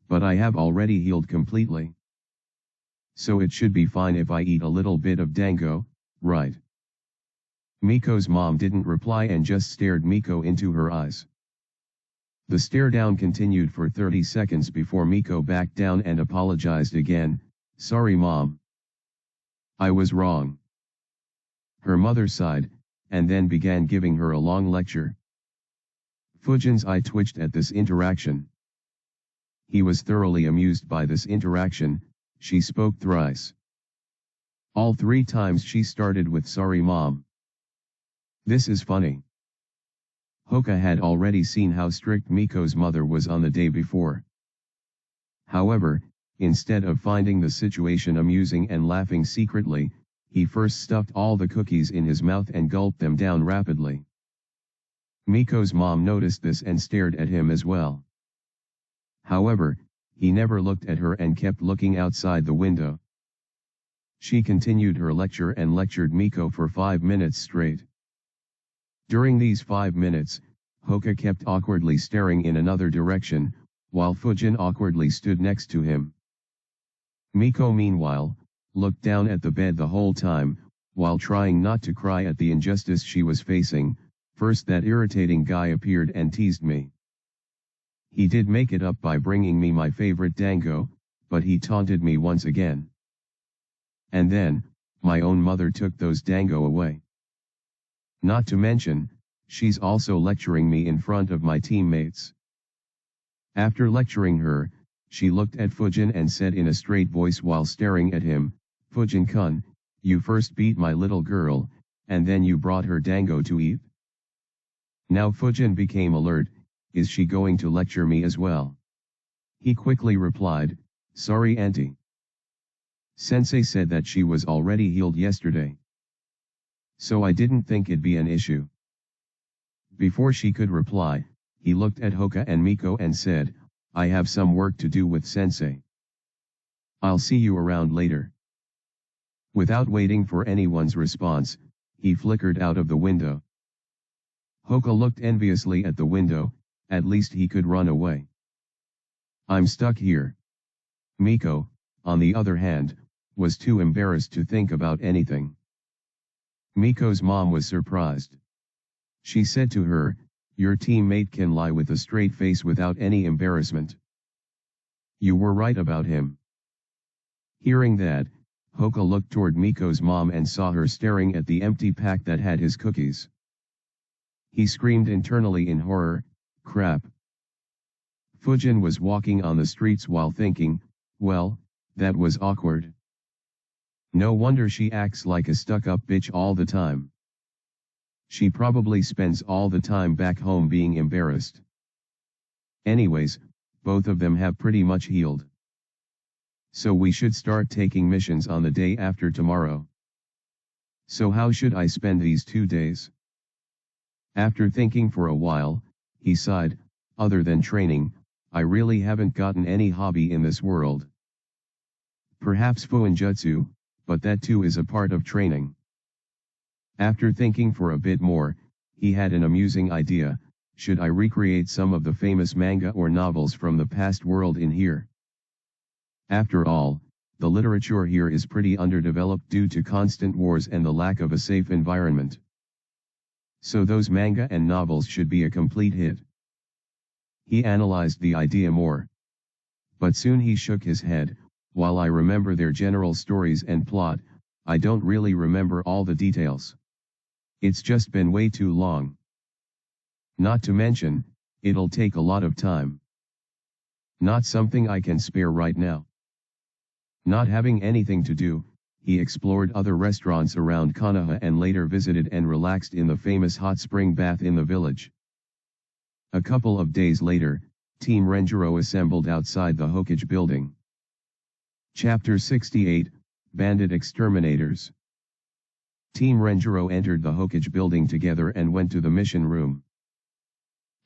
But I have already healed completely. So it should be fine if I eat a little bit of dango, right? Miko's mom didn't reply and just stared Miko into her eyes. The stare down continued for 30 seconds before Miko backed down and apologized again, sorry mom. I was wrong. Her mother sighed, and then began giving her a long lecture. Fujin's eye twitched at this interaction. He was thoroughly amused by this interaction. She spoke thrice. All 3 times she started with sorry mom. This is funny. Hoka had already seen how strict Miko's mother was on the day before. However, instead of finding the situation amusing and laughing secretly, he first stuffed all the cookies in his mouth and gulped them down rapidly. Miko's mom noticed this and stared at him as well. However, he never looked at her and kept looking outside the window. She continued her lecture and lectured Miko for 5 minutes straight. During these 5 minutes, Hoka kept awkwardly staring in another direction, while Fujin awkwardly stood next to him. Miko meanwhile, looked down at the bed the whole time, while trying not to cry at the injustice she was facing. First that irritating guy appeared and teased me. He did make it up by bringing me my favorite dango, but he taunted me once again. And then, my own mother took those dango away. Not to mention, she's also lecturing me in front of my teammates. After lecturing her, she looked at Fujin and said in a straight voice while staring at him, Fujin-kun, you first beat my little girl, and then you brought her dango to eat? Now Fujin became alert, is she going to lecture me as well? He quickly replied, sorry auntie. Sensei said that she was already healed yesterday. So I didn't think it'd be an issue. Before she could reply, he looked at Hoka and Miko and said, I have some work to do with Sensei. I'll see you around later. Without waiting for anyone's response, he flickered out of the window. Hoka looked enviously at the window, at least he could run away. I'm stuck here. Miko, on the other hand, was too embarrassed to think about anything. Miko's mom was surprised. She said to her, your teammate can lie with a straight face without any embarrassment. You were right about him. Hearing that, Hoka looked toward Miko's mom and saw her staring at the empty pack that had his cookies. He screamed internally in horror, crap. Fujin was walking on the streets while thinking, well, that was awkward. No wonder she acts like a stuck-up bitch all the time. She probably spends all the time back home being embarrassed. Anyways, both of them have pretty much healed. So we should start taking missions on the day after tomorrow. So how should I spend these 2 days? After thinking for a while, he sighed, other than training, I really haven't gotten any hobby in this world. Perhaps Fuinjutsu, but that too is a part of training. After thinking for a bit more, he had an amusing idea: should I recreate some of the famous manga or novels from the past world in here? After all, the literature here is pretty underdeveloped due to constant wars and the lack of a safe environment. So those manga and novels should be a complete hit. He analyzed the idea more. But soon he shook his head. While I remember their general stories and plot, I don't really remember all the details. It's just been way too long. Not to mention, it'll take a lot of time. Not something I can spare right now. Not having anything to do, he explored other restaurants around Konoha and later visited and relaxed in the famous hot spring bath in the village. A couple of days later, Team Renjiro assembled outside the Hokage building. Chapter 68, Bandit Exterminators. Team Renjiro entered the Hokage building together and went to the mission room.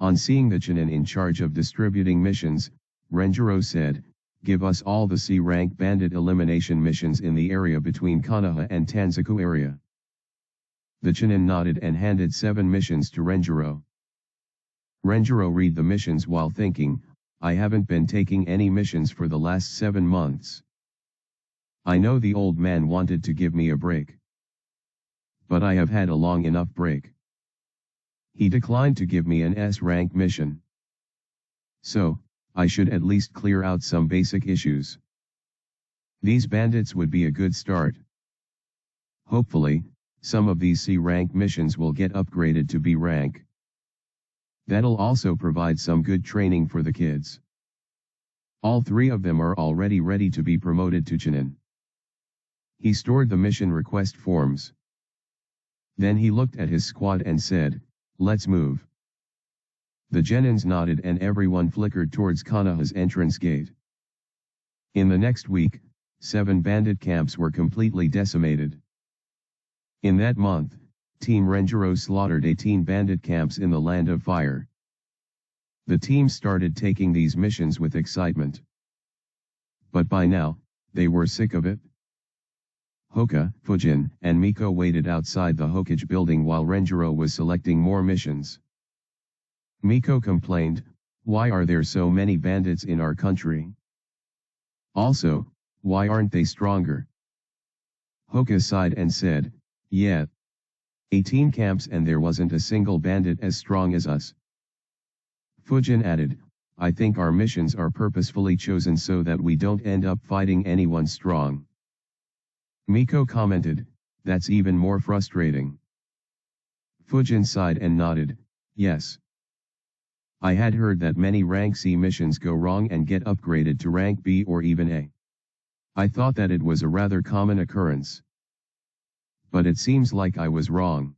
On seeing the Chunin in charge of distributing missions, Renjiro said, "Give us all the C-rank bandit elimination missions in the area between Konoha and Tanzaku area." The Chunin nodded and handed 7 missions to Renjiro. Renjiro read the missions while thinking, "I haven't been taking any missions for the last 7 months. I know the old man wanted to give me a break. But I have had a long enough break. He declined to give me an S-rank mission. So, I should at least clear out some basic issues. These bandits would be a good start. Hopefully, some of these C-rank missions will get upgraded to B-rank. That'll also provide some good training for the kids. All 3 of them are already ready to be promoted to Chunin." He stored the mission request forms. Then he looked at his squad and said, "Let's move." The Genins nodded and everyone flickered towards Konoha's entrance gate. In the next week, 7 bandit camps were completely decimated. In that month, Team Renjiro slaughtered 18 bandit camps in the Land of Fire. The team started taking these missions with excitement. But by now, they were sick of it. Hoka, Fujin, and Miko waited outside the Hokage building while Renjiro was selecting more missions. Miko complained, "Why are there so many bandits in our country? Also, why aren't they stronger?" Hoka sighed and said, "Yeah. 18 camps and there wasn't a single bandit as strong as us." Fujin added, "I think our missions are purposefully chosen so that we don't end up fighting anyone strong." Miko commented, "That's even more frustrating." Fujin sighed and nodded, "Yes. I had heard that many rank C missions go wrong and get upgraded to rank B or even A. I thought that it was a rather common occurrence. But it seems like I was wrong."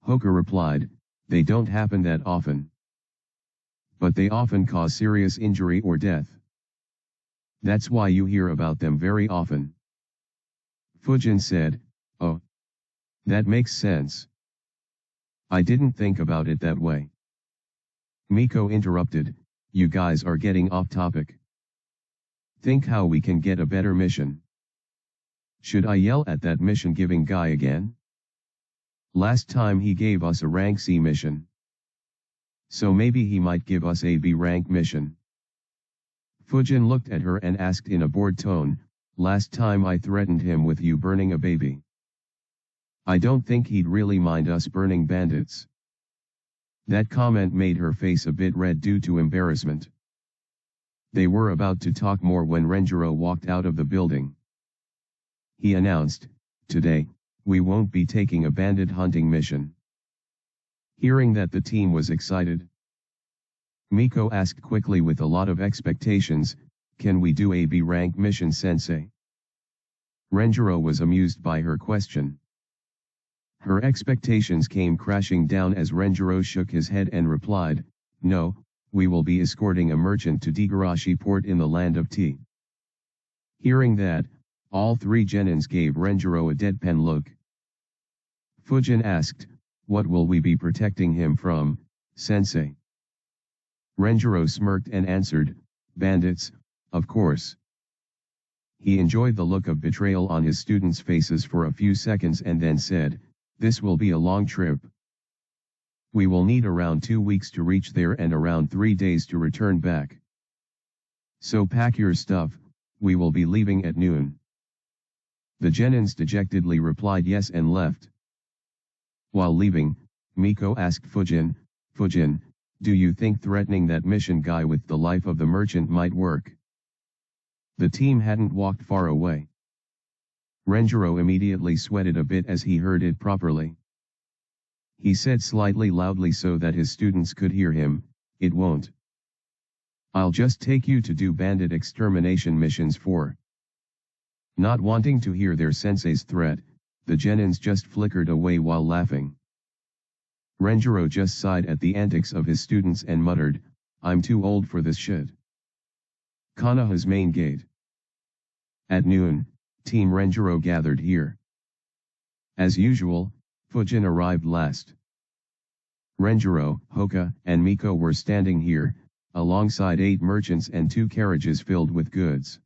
Hoka replied, "They don't happen that often. But they often cause serious injury or death. That's why you hear about them very often." Fujin said, "Oh. That makes sense. I didn't think about it that way." Miko interrupted, "You guys are getting off topic. Think how we can get a better mission." "Should I yell at that mission-giving guy again? Last time he gave us a rank C mission. So maybe he might give us a B rank mission." Fujin looked at her and asked in a bored tone, "Last time I threatened him with you burning a baby. I don't think he'd really mind us burning bandits." That comment made her face a bit red due to embarrassment. They were about to talk more when Renjiro walked out of the building. He announced, "Today, we won't be taking a bandit hunting mission." Hearing that the team was excited, Miko asked quickly with a lot of expectations, "Can we do a B-rank mission, sensei?" Renjiro was amused by her question. Her expectations came crashing down as Renjiro shook his head and replied, "No, we will be escorting a merchant to Digarashi port in the Land of Tea." Hearing that, all 3 Genins gave Renjiro a deadpan look. Fujin asked, "What will we be protecting him from, sensei?" Renjiro smirked and answered, bandits, of course. He enjoyed the look of betrayal on his students' faces for a few seconds and then said, this will be a long trip. We will need around 2 weeks to reach there and around 3 days to return back. So pack your stuff, we will be leaving at noon. The genins dejectedly replied yes and left. While leaving, Miko asked Fujin, Fujin, do you think threatening that mission guy with the life of the merchant might work? The team hadn't walked far away. Renjiro immediately sweated a bit as he heard it properly. He said slightly loudly so that his students could hear him, it won't. I'll just take you to do bandit extermination missions for. Not wanting to hear their sensei's threat, the genins just flickered away while laughing. Renjiro just sighed at the antics of his students and muttered, I'm too old for this shit. Konoha's main gate. At noon, Team Renjiro gathered here. As usual, Fujin arrived last. Renjiro, Hoka, and Miko were standing here, alongside 8 merchants and 2 carriages filled with goods.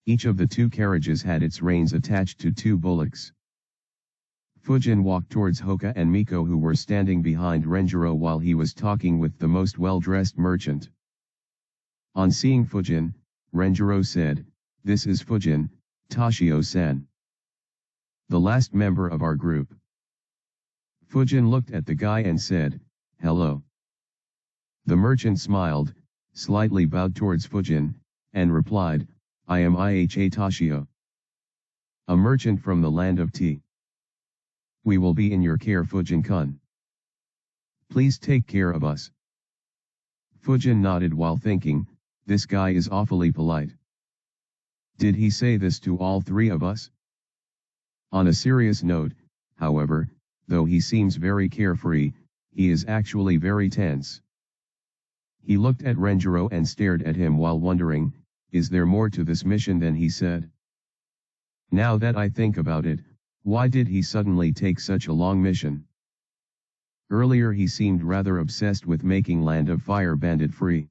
Each of the 2 carriages had its reins attached to 2 bullocks. Fujin walked towards Hoka and Miko who were standing behind Renjiro while he was talking with the most well-dressed merchant. On seeing Fujin, Renjiro said, this is Fujin, Toshio-san. The last member of our group. Fujin looked at the guy and said, hello. The merchant smiled, slightly bowed towards Fujin, and replied, I am Iha Toshio. A merchant from the land of tea. We will be in your care Fujin-kun. Please take care of us. Fujin nodded while thinking, this guy is awfully polite. Did he say this to all 3 of us? On a serious note, however, though he seems very carefree, he is actually very tense. He looked at Renjiro and stared at him while wondering, is there more to this mission than he said? Now that I think about it, why did he suddenly take such a long mission? Earlier he seemed rather obsessed with making Land of Fire bandit free.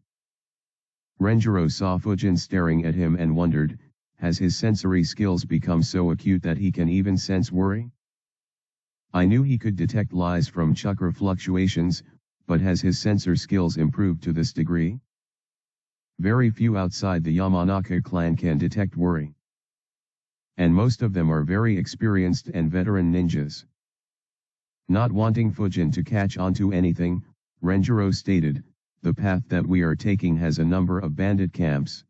Renjiro saw Fujin staring at him and wondered, has his sensory skills become so acute that he can even sense worry? I knew he could detect lies from chakra fluctuations, but has his sensor skills improved to this degree? Very few outside the Yamanaka clan can detect worry. And most of them are very experienced and veteran ninjas. Not wanting Fujin to catch on to anything, Renjiro stated, the path that we are taking has a number of bandit camps.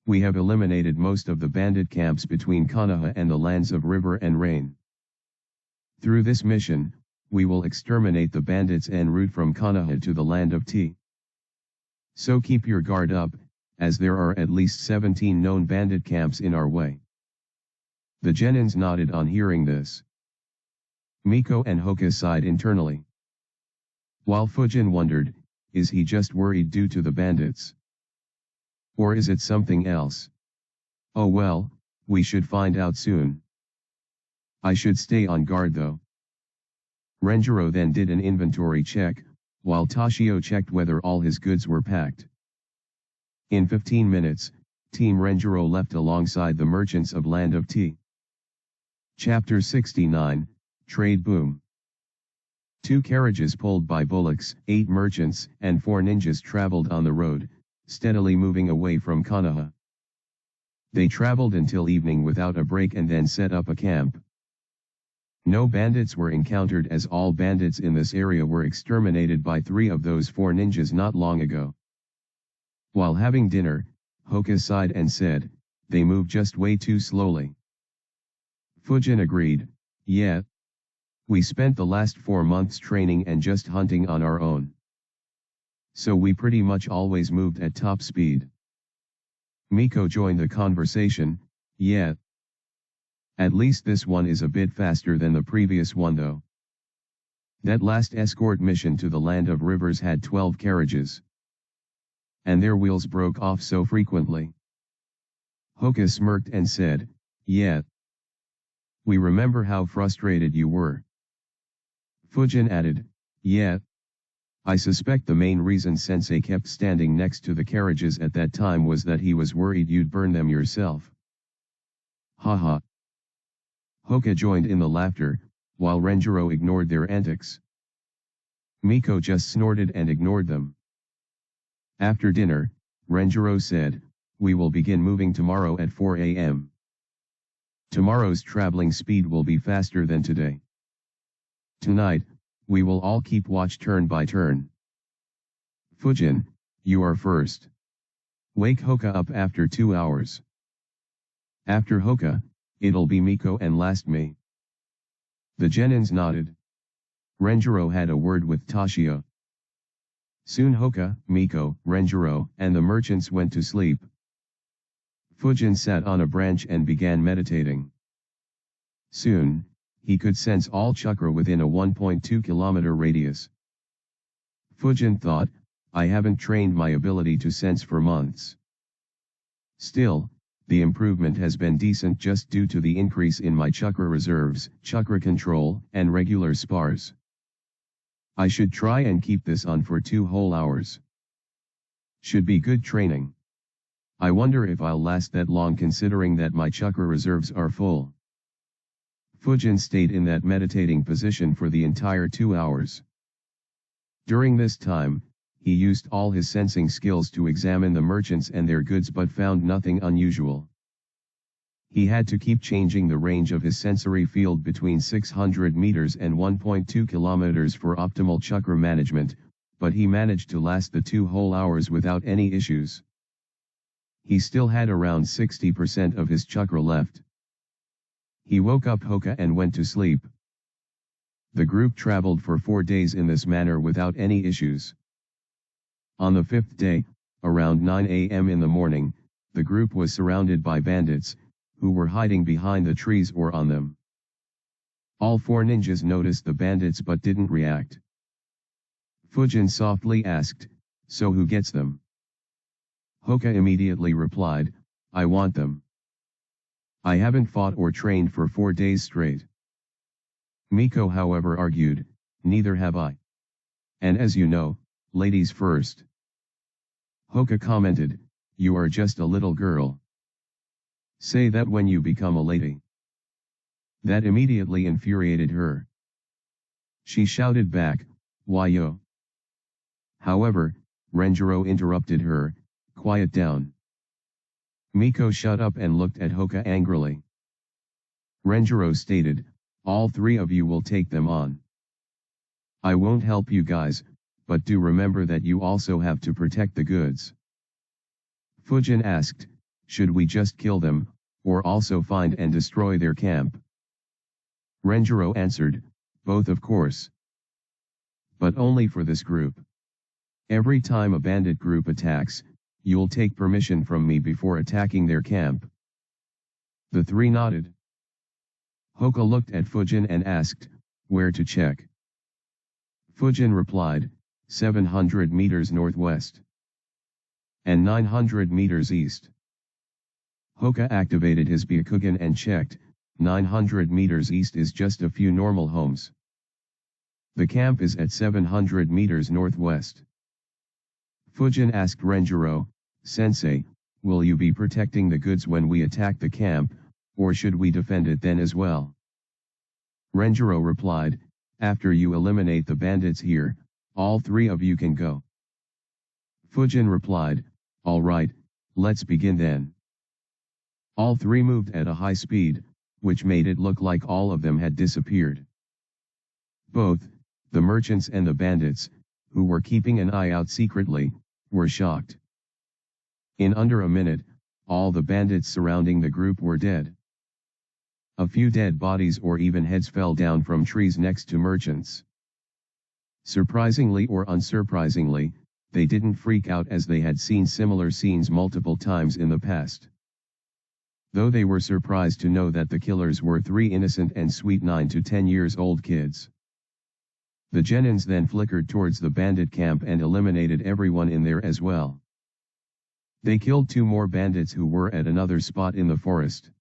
We have eliminated most of the bandit camps between Konoha and the lands of River and Rain. Through this mission, we will exterminate the bandits en route from Konoha to the land of tea. So keep your guard up, as there are at least 17 known bandit camps in our way. The genins nodded on hearing this. Miko and Hoka sighed internally. While Fujin wondered, is he just worried due to the bandits? Or is it something else? Oh well, we should find out soon. I should stay on guard though. Renjiro then did an inventory check, while Toshio checked whether all his goods were packed. In 15 minutes, Team Renjiro left alongside the merchants of Land of Tea. Chapter 69, Trade Boom. 2 carriages pulled by bullocks, 8 merchants, and 4 ninjas traveled on the road, steadily moving away from Konoha. They traveled until evening without a break and then set up a camp. No bandits were encountered as all bandits in this area were exterminated by 3 of those 4 ninjas not long ago. While having dinner, Hoka sighed and said, they move just way too slowly. Fujin agreed, yeah. We spent the last 4 months training and just hunting on our own. So we pretty much always moved at top speed. Miko joined the conversation, yeah. At least this one is a bit faster than the previous one though. That last escort mission to the Land of Rivers had 12 carriages. And their wheels broke off so frequently. Hoka smirked and said, yeah. We remember how frustrated you were. Fujin added, yeah. I suspect the main reason Sensei kept standing next to the carriages at that time was that he was worried you'd burn them yourself. Haha. Hoka joined in the laughter, while Renjiro ignored their antics. Miko just snorted and ignored them. After dinner, Renjiro said, "We will begin moving tomorrow at 4 a.m. Tomorrow's traveling speed will be faster than today. Tonight, we will all keep watch turn by turn. Fujin, you are first. Wake Hoka up after 2 hours. After Hoka, it'll be Miko and last me." The genins nodded. Renjiro had a word with Toshio. Soon Hoka, Miko, Renjiro, and the merchants went to sleep. Fujin sat on a branch and began meditating. Soon, he could sense all chakra within a 1.2 kilometer radius. Fujin thought, "I haven't trained my ability to sense for months. Still, the improvement has been decent just due to the increase in my chakra reserves, chakra control, and regular spars. I should try and keep this on for 2 whole hours. Should be good training. I wonder if I'll last that long considering that my chakra reserves are full." Fujin stayed in that meditating position for the entire 2 hours. During this time, he used all his sensing skills to examine the merchants and their goods but found nothing unusual. He had to keep changing the range of his sensory field between 600 meters and 1.2 kilometers for optimal chakra management, but he managed to last the 2 whole hours without any issues. He still had around 60% of his chakra left. He woke up Hoka and went to sleep. The group traveled for 4 days in this manner without any issues. On the 5th day, around 9 a.m. in the morning, the group was surrounded by bandits, who were hiding behind the trees or on them. All 4 ninjas noticed the bandits but didn't react. Fujin softly asked, "So who gets them?" Hoka immediately replied, "I want them. I haven't fought or trained for 4 days straight." Miko however argued, "Neither have I. And as you know, ladies first." Hoka commented, "You are just a little girl. Say that when you become a lady." That immediately infuriated her. She shouted back, "Why yo?" However, Renjiro interrupted her, "Quiet down." Miko shut up and looked at Hoka angrily. Renjiro stated, "All 3 of you will take them on. I won't help you guys, but do remember that you also have to protect the goods." Fujin asked, "Should we just kill them, or also find and destroy their camp?" Renjiro answered, "Both of course. But only for this group. Every time a bandit group attacks, you'll take permission from me before attacking their camp." The 3 nodded. Hoka looked at Fujin and asked, "Where to check?" Fujin replied, 700 meters northwest. And 900 meters east. Hoka activated his Byakugan and checked, 900 meters east is just a few normal homes. The camp is at 700 meters northwest. Fujin asked Renjiro, "Sensei, will you be protecting the goods when we attack the camp, or should we defend it then as well?" Renjiro replied, "After you eliminate the bandits here, all 3 of you can go." Fujin replied, "All right, let's begin then." All 3 moved at a high speed, which made it look like all of them had disappeared. Both, the merchants and the bandits, who were keeping an eye out secretly, were shocked. In under a minute, all the bandits surrounding the group were dead. A few dead bodies or even heads fell down from trees next to merchants. Surprisingly or unsurprisingly, they didn't freak out as they had seen similar scenes multiple times in the past. Though they were surprised to know that the killers were 3 innocent and sweet 9 to 10 years old kids. The genins then flickered towards the bandit camp and eliminated everyone in there as well. They killed 2 more bandits who were at another spot in the forest,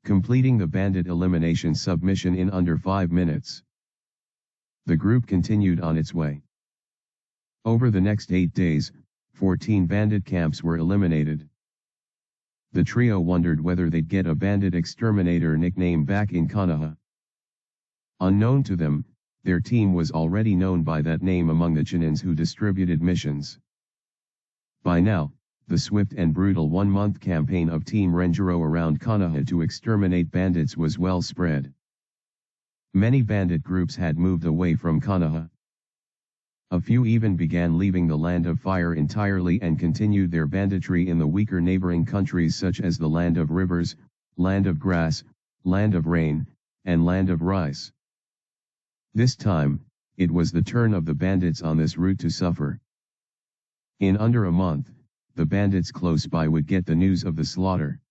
completing the bandit elimination submission in under 5 minutes. The group continued on its way. Over the next 8 days, 14 bandit camps were eliminated. The trio wondered whether they'd get a bandit exterminator nickname back in Konoha. Unknown to them, their team was already known by that name among the Chunins who distributed missions. By now, the swift and brutal one-month campaign of Team Renjiro around Konoha to exterminate bandits was well spread. Many bandit groups had moved away from Konoha. A few even began leaving the Land of Fire entirely and continued their banditry in the weaker neighboring countries such as the Land of Rivers, Land of Grass, Land of Rain, and Land of Rice. This time, it was the turn of the bandits on this route to suffer. In under a month, the bandits close by would get the news of the slaughter.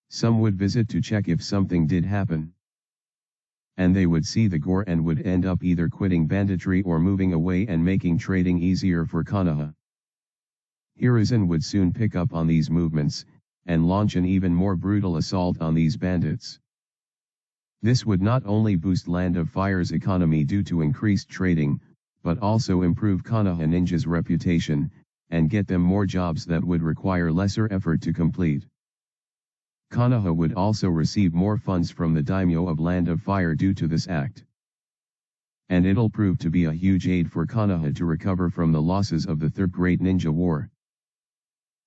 Some would visit to check if something did happen. And they would see the gore and would end up either quitting banditry or moving away and making trading easier for Konoha. Hiruzen would soon pick up on these movements, and launch an even more brutal assault on these bandits. This would not only boost Land of Fire's economy due to increased trading, but also improve Konoha ninjas' reputation, and get them more jobs that would require lesser effort to complete. Konoha would also receive more funds from the daimyo of Land of Fire due to this act. And it'll prove to be a huge aid for Konoha to recover from the losses of the Third Great Ninja War.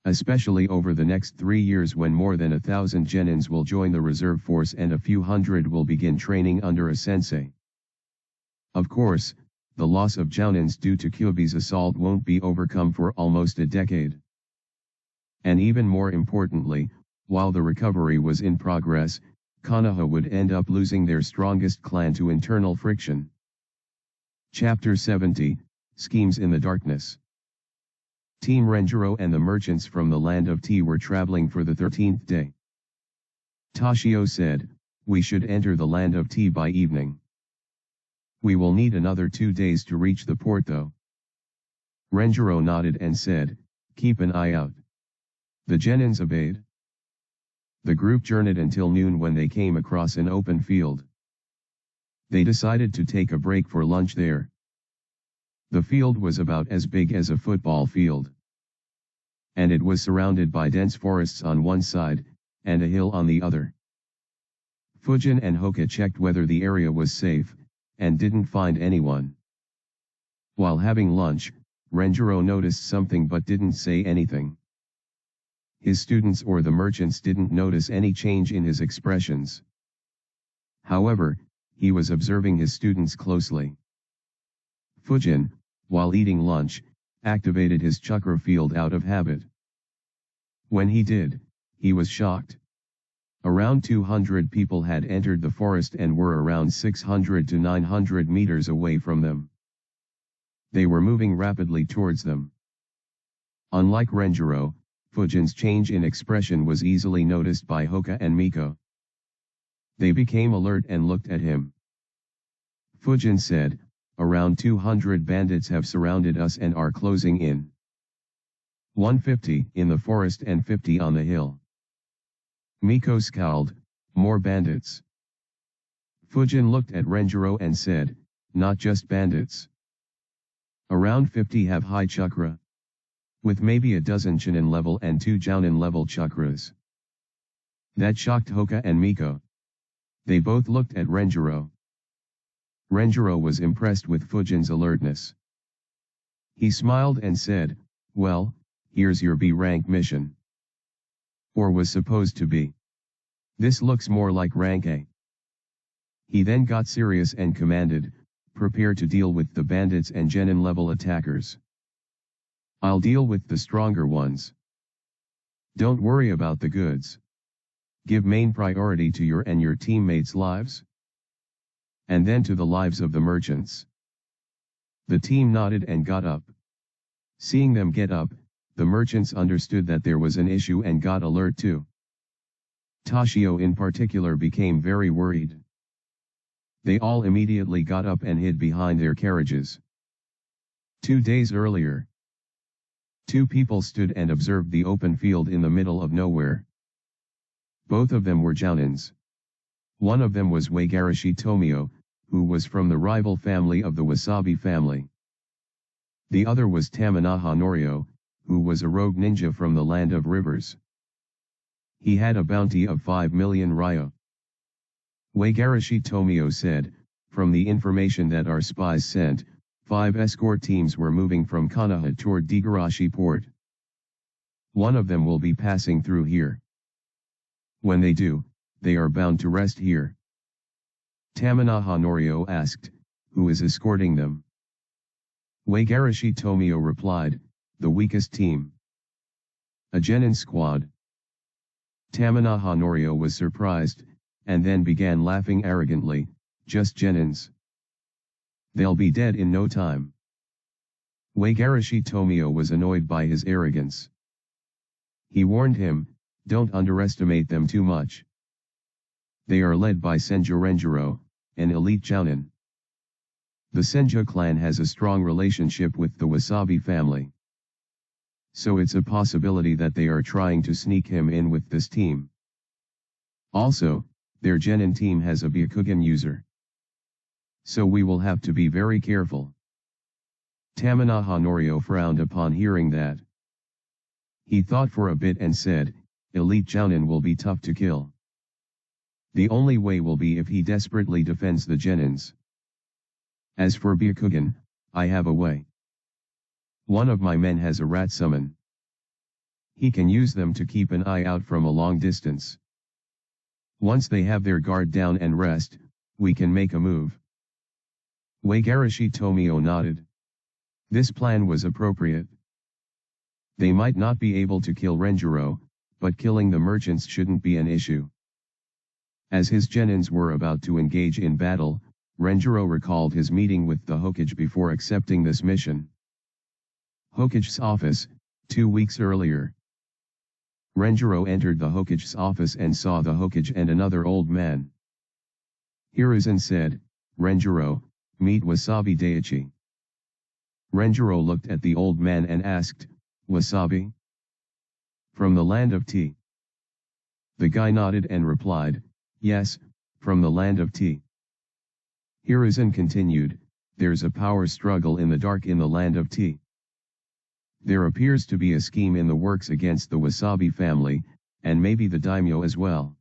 Especially over the next 3 years when more than 1,000 genins will join the reserve force and a few hundred will begin training under a sensei. Of course, the loss of jounins due to Kyuubi's assault won't be overcome for almost a decade. And even more importantly, while the recovery was in progress, Konoha would end up losing their strongest clan to internal friction. Chapter 70, Schemes in the Darkness. Team Renjiro and the merchants from the Land of Tea were traveling for the 13th day. Toshio said, "We should enter the Land of Tea by evening. We will need another 2 days to reach the port though." Renjiro nodded and said, "Keep an eye out." The genins obeyed. The group journeyed until noon when they came across an open field. They decided to take a break for lunch there. The field was about as big as a football field. And it was surrounded by dense forests on one side, and a hill on the other. Fujin and Hoka checked whether the area was safe, and didn't find anyone. While having lunch, Renjiro noticed something but didn't say anything. His students or the merchants didn't notice any change in his expressions. However, he was observing his students closely. Fujin, while eating lunch, activated his chakra field out of habit. When he did, he was shocked. Around 200 people had entered the forest and were around 600 to 900 meters away from them. They were moving rapidly towards them. Unlike Renjiro, Fujin's change in expression was easily noticed by Hoka and Miko. They became alert and looked at him. Fujin said, "Around 200 bandits have surrounded us and are closing in. 150 in the forest and 50 on the hill." Miko scowled, "More bandits." Fujin looked at Renjiro and said, "Not just bandits. Around 50 have high chakra. With maybe a dozen Chunin level and 2 Jounin level chakras." That shocked Hoka and Miko. They both looked at Renjiro. Renjiro was impressed with Fujin's alertness. He smiled and said, "Well, here's your B-rank mission." Or was supposed to be. "This looks more like rank A." He then got serious and commanded, "Prepare to deal with the bandits and genin level attackers. I'll deal with the stronger ones. Don't worry about the goods. Give main priority to your and your teammates' lives. And then to the lives of the merchants." The team nodded and got up. Seeing them get up, the merchants understood that there was an issue and got alert too. Toshio in particular became very worried. They all immediately got up and hid behind their carriages. 2 days earlier, 2 people stood and observed the open field in the middle of nowhere. Both of them were jounins. One of them was Wagarashi Tomio, who was from the rival family of the Wasabi family. The other was Tamanaha Norio, who was a rogue ninja from the land of rivers. He had a bounty of 5 million ryo. Wagarashi Tomio said, from the information that our spies sent, 5 escort teams were moving from Kanaha toward Digarashi port. One of them will be passing through here. When they do, they are bound to rest here. Tamanaha Norio asked, who is escorting them? Wagarashi Tomio replied, the weakest team. A genin squad. Tamanaha Norio was surprised, and then began laughing arrogantly, just genins. They'll be dead in no time. Wagarashi Tomio was annoyed by his arrogance. He warned him, don't underestimate them too much. They are led by Senju Renjiro, an elite jounin. The Senju clan has a strong relationship with the Wasabi family. So it's a possibility that they are trying to sneak him in with this team. Also, their genin team has a Byakugan user. So we will have to be very careful. Tamanaha Norio frowned upon hearing that. He thought for a bit and said, elite jounin will be tough to kill. The only way will be if he desperately defends the genins. As for Byakugan, I have a way. One of my men has a rat summon. He can use them to keep an eye out from a long distance. Once they have their guard down and rest, we can make a move. Wagarashi Tomio nodded. This plan was appropriate. They might not be able to kill Renjiro, but killing the merchants shouldn't be an issue. As his genins were about to engage in battle, Renjiro recalled his meeting with the Hokage before accepting this mission. Hokage's office, 2 weeks earlier. Renjiro entered the Hokage's office and saw the Hokage and another old man. Hiruzen said, Renjiro, meet Wasabi Daichi. Renjiro looked at the old man and asked, Wasabi? From the land of tea. The guy nodded and replied, yes, from the land of tea. Hiruzen continued, there's a power struggle in the dark in the land of tea. There appears to be a scheme in the works against the Wasabi family, and maybe the daimyo as well.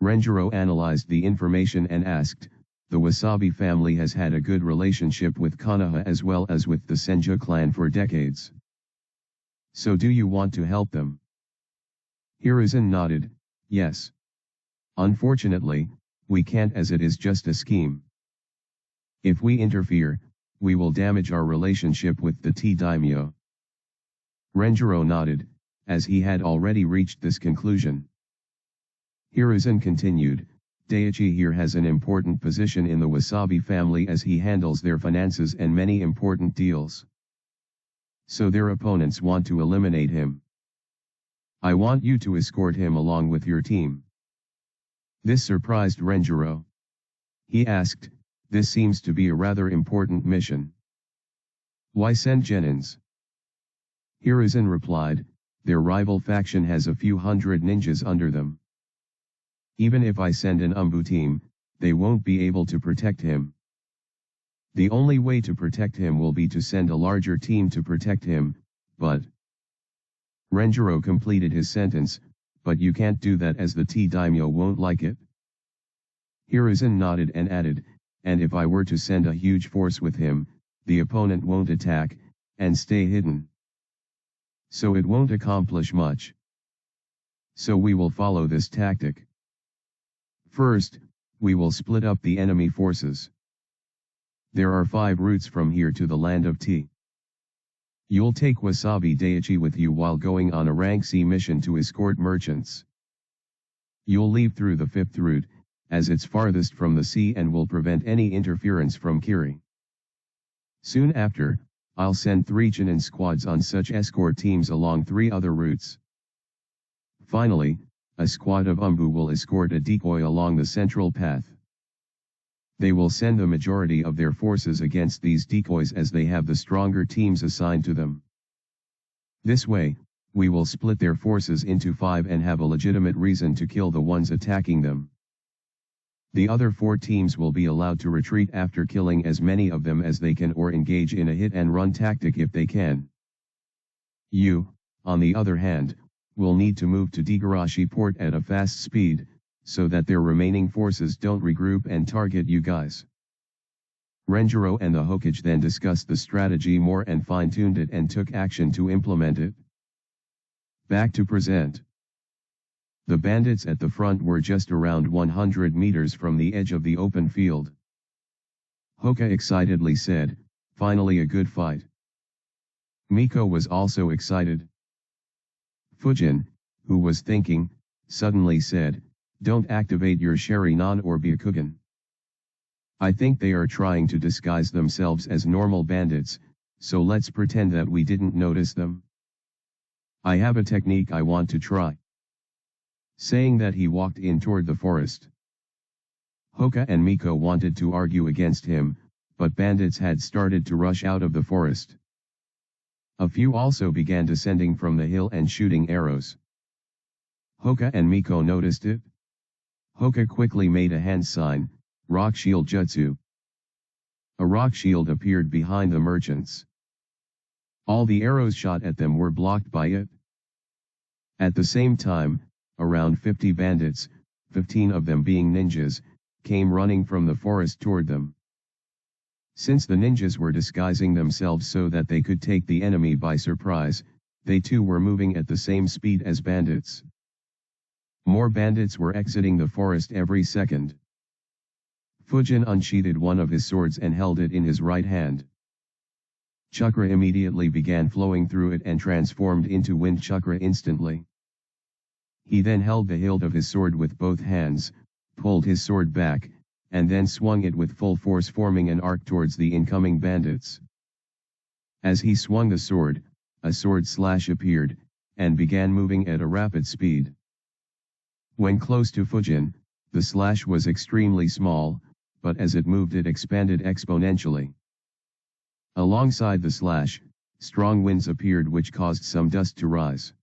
Renjiro analyzed the information and asked, the Wasabi family has had a good relationship with Konoha as well as with the Senju clan for decades. So do you want to help them? Hiruzen nodded, yes. Unfortunately, we can't as it is just a scheme. If we interfere, we will damage our relationship with the tea daimyo. Renjiro nodded, as he had already reached this conclusion. Hiruzen continued, Daichi here has an important position in the Wasabi family as he handles their finances and many important deals. So their opponents want to eliminate him. I want you to escort him along with your team. This surprised Renjiro. He asked, this seems to be a rather important mission. Why send genins? Hiruzen replied, their rival faction has a few hundred ninjas under them. Even if I send an Umbu team, they won't be able to protect him. The only way to protect him will be to send a larger team to protect him, but... Renjiro completed his sentence, but you can't do that as the tea daimyo won't like it. Hiruzen nodded and added, and if I were to send a huge force with him, the opponent won't attack, and stay hidden. So it won't accomplish much. So we will follow this tactic. First, we will split up the enemy forces. There are 5 routes from here to the land of tea. You'll take Wasabi Daichi with you while going on a rank C mission to escort merchants. You'll leave through the 5th route, as it's farthest from the sea and will prevent any interference from Kiri. Soon after, I'll send 3 Chunin squads on such escort teams along 3 other routes. Finally, a squad of Umbu will escort a decoy along the central path. They will send the majority of their forces against these decoys as they have the stronger teams assigned to them. This way, we will split their forces into 5 and have a legitimate reason to kill the ones attacking them. The other 4 teams will be allowed to retreat after killing as many of them as they can or engage in a hit-and-run tactic if they can. You, on the other hand, will need to move to Degarashi port at a fast speed, so that their remaining forces don't regroup and target you guys. Renjiro and the Hokage then discussed the strategy more and fine-tuned it and took action to implement it. Back to present. The bandits at the front were just around 100 meters from the edge of the open field. Hoka excitedly said, "Finally a good fight." Miko was also excited. Fujin, who was thinking, suddenly said, "Don't activate your Sharingan or Byakugan. I think they are trying to disguise themselves as normal bandits, so let's pretend that we didn't notice them. I have a technique I want to try." Saying that, he walked in toward the forest. Hoka and Miko wanted to argue against him, but bandits had started to rush out of the forest. A few also began descending from the hill and shooting arrows. Hoka and Miko noticed it. Hoka quickly made a hand sign, "Rock Shield Jutsu." A rock shield appeared behind the merchants. All the arrows shot at them were blocked by it. At the same time, around 50 bandits, 15 of them being ninjas, came running from the forest toward them. Since the ninjas were disguising themselves so that they could take the enemy by surprise, they too were moving at the same speed as bandits. More bandits were exiting the forest every second. Fujin unsheathed one of his swords and held it in his right hand. Chakra immediately began flowing through it and transformed into wind chakra instantly. He then held the hilt of his sword with both hands, pulled his sword back, and then swung it with full force, forming an arc towards the incoming bandits. As he swung the sword, a sword slash appeared, and began moving at a rapid speed. When close to Fujin, the slash was extremely small, but as it moved it expanded exponentially. Alongside the slash, strong winds appeared which caused some dust to rise.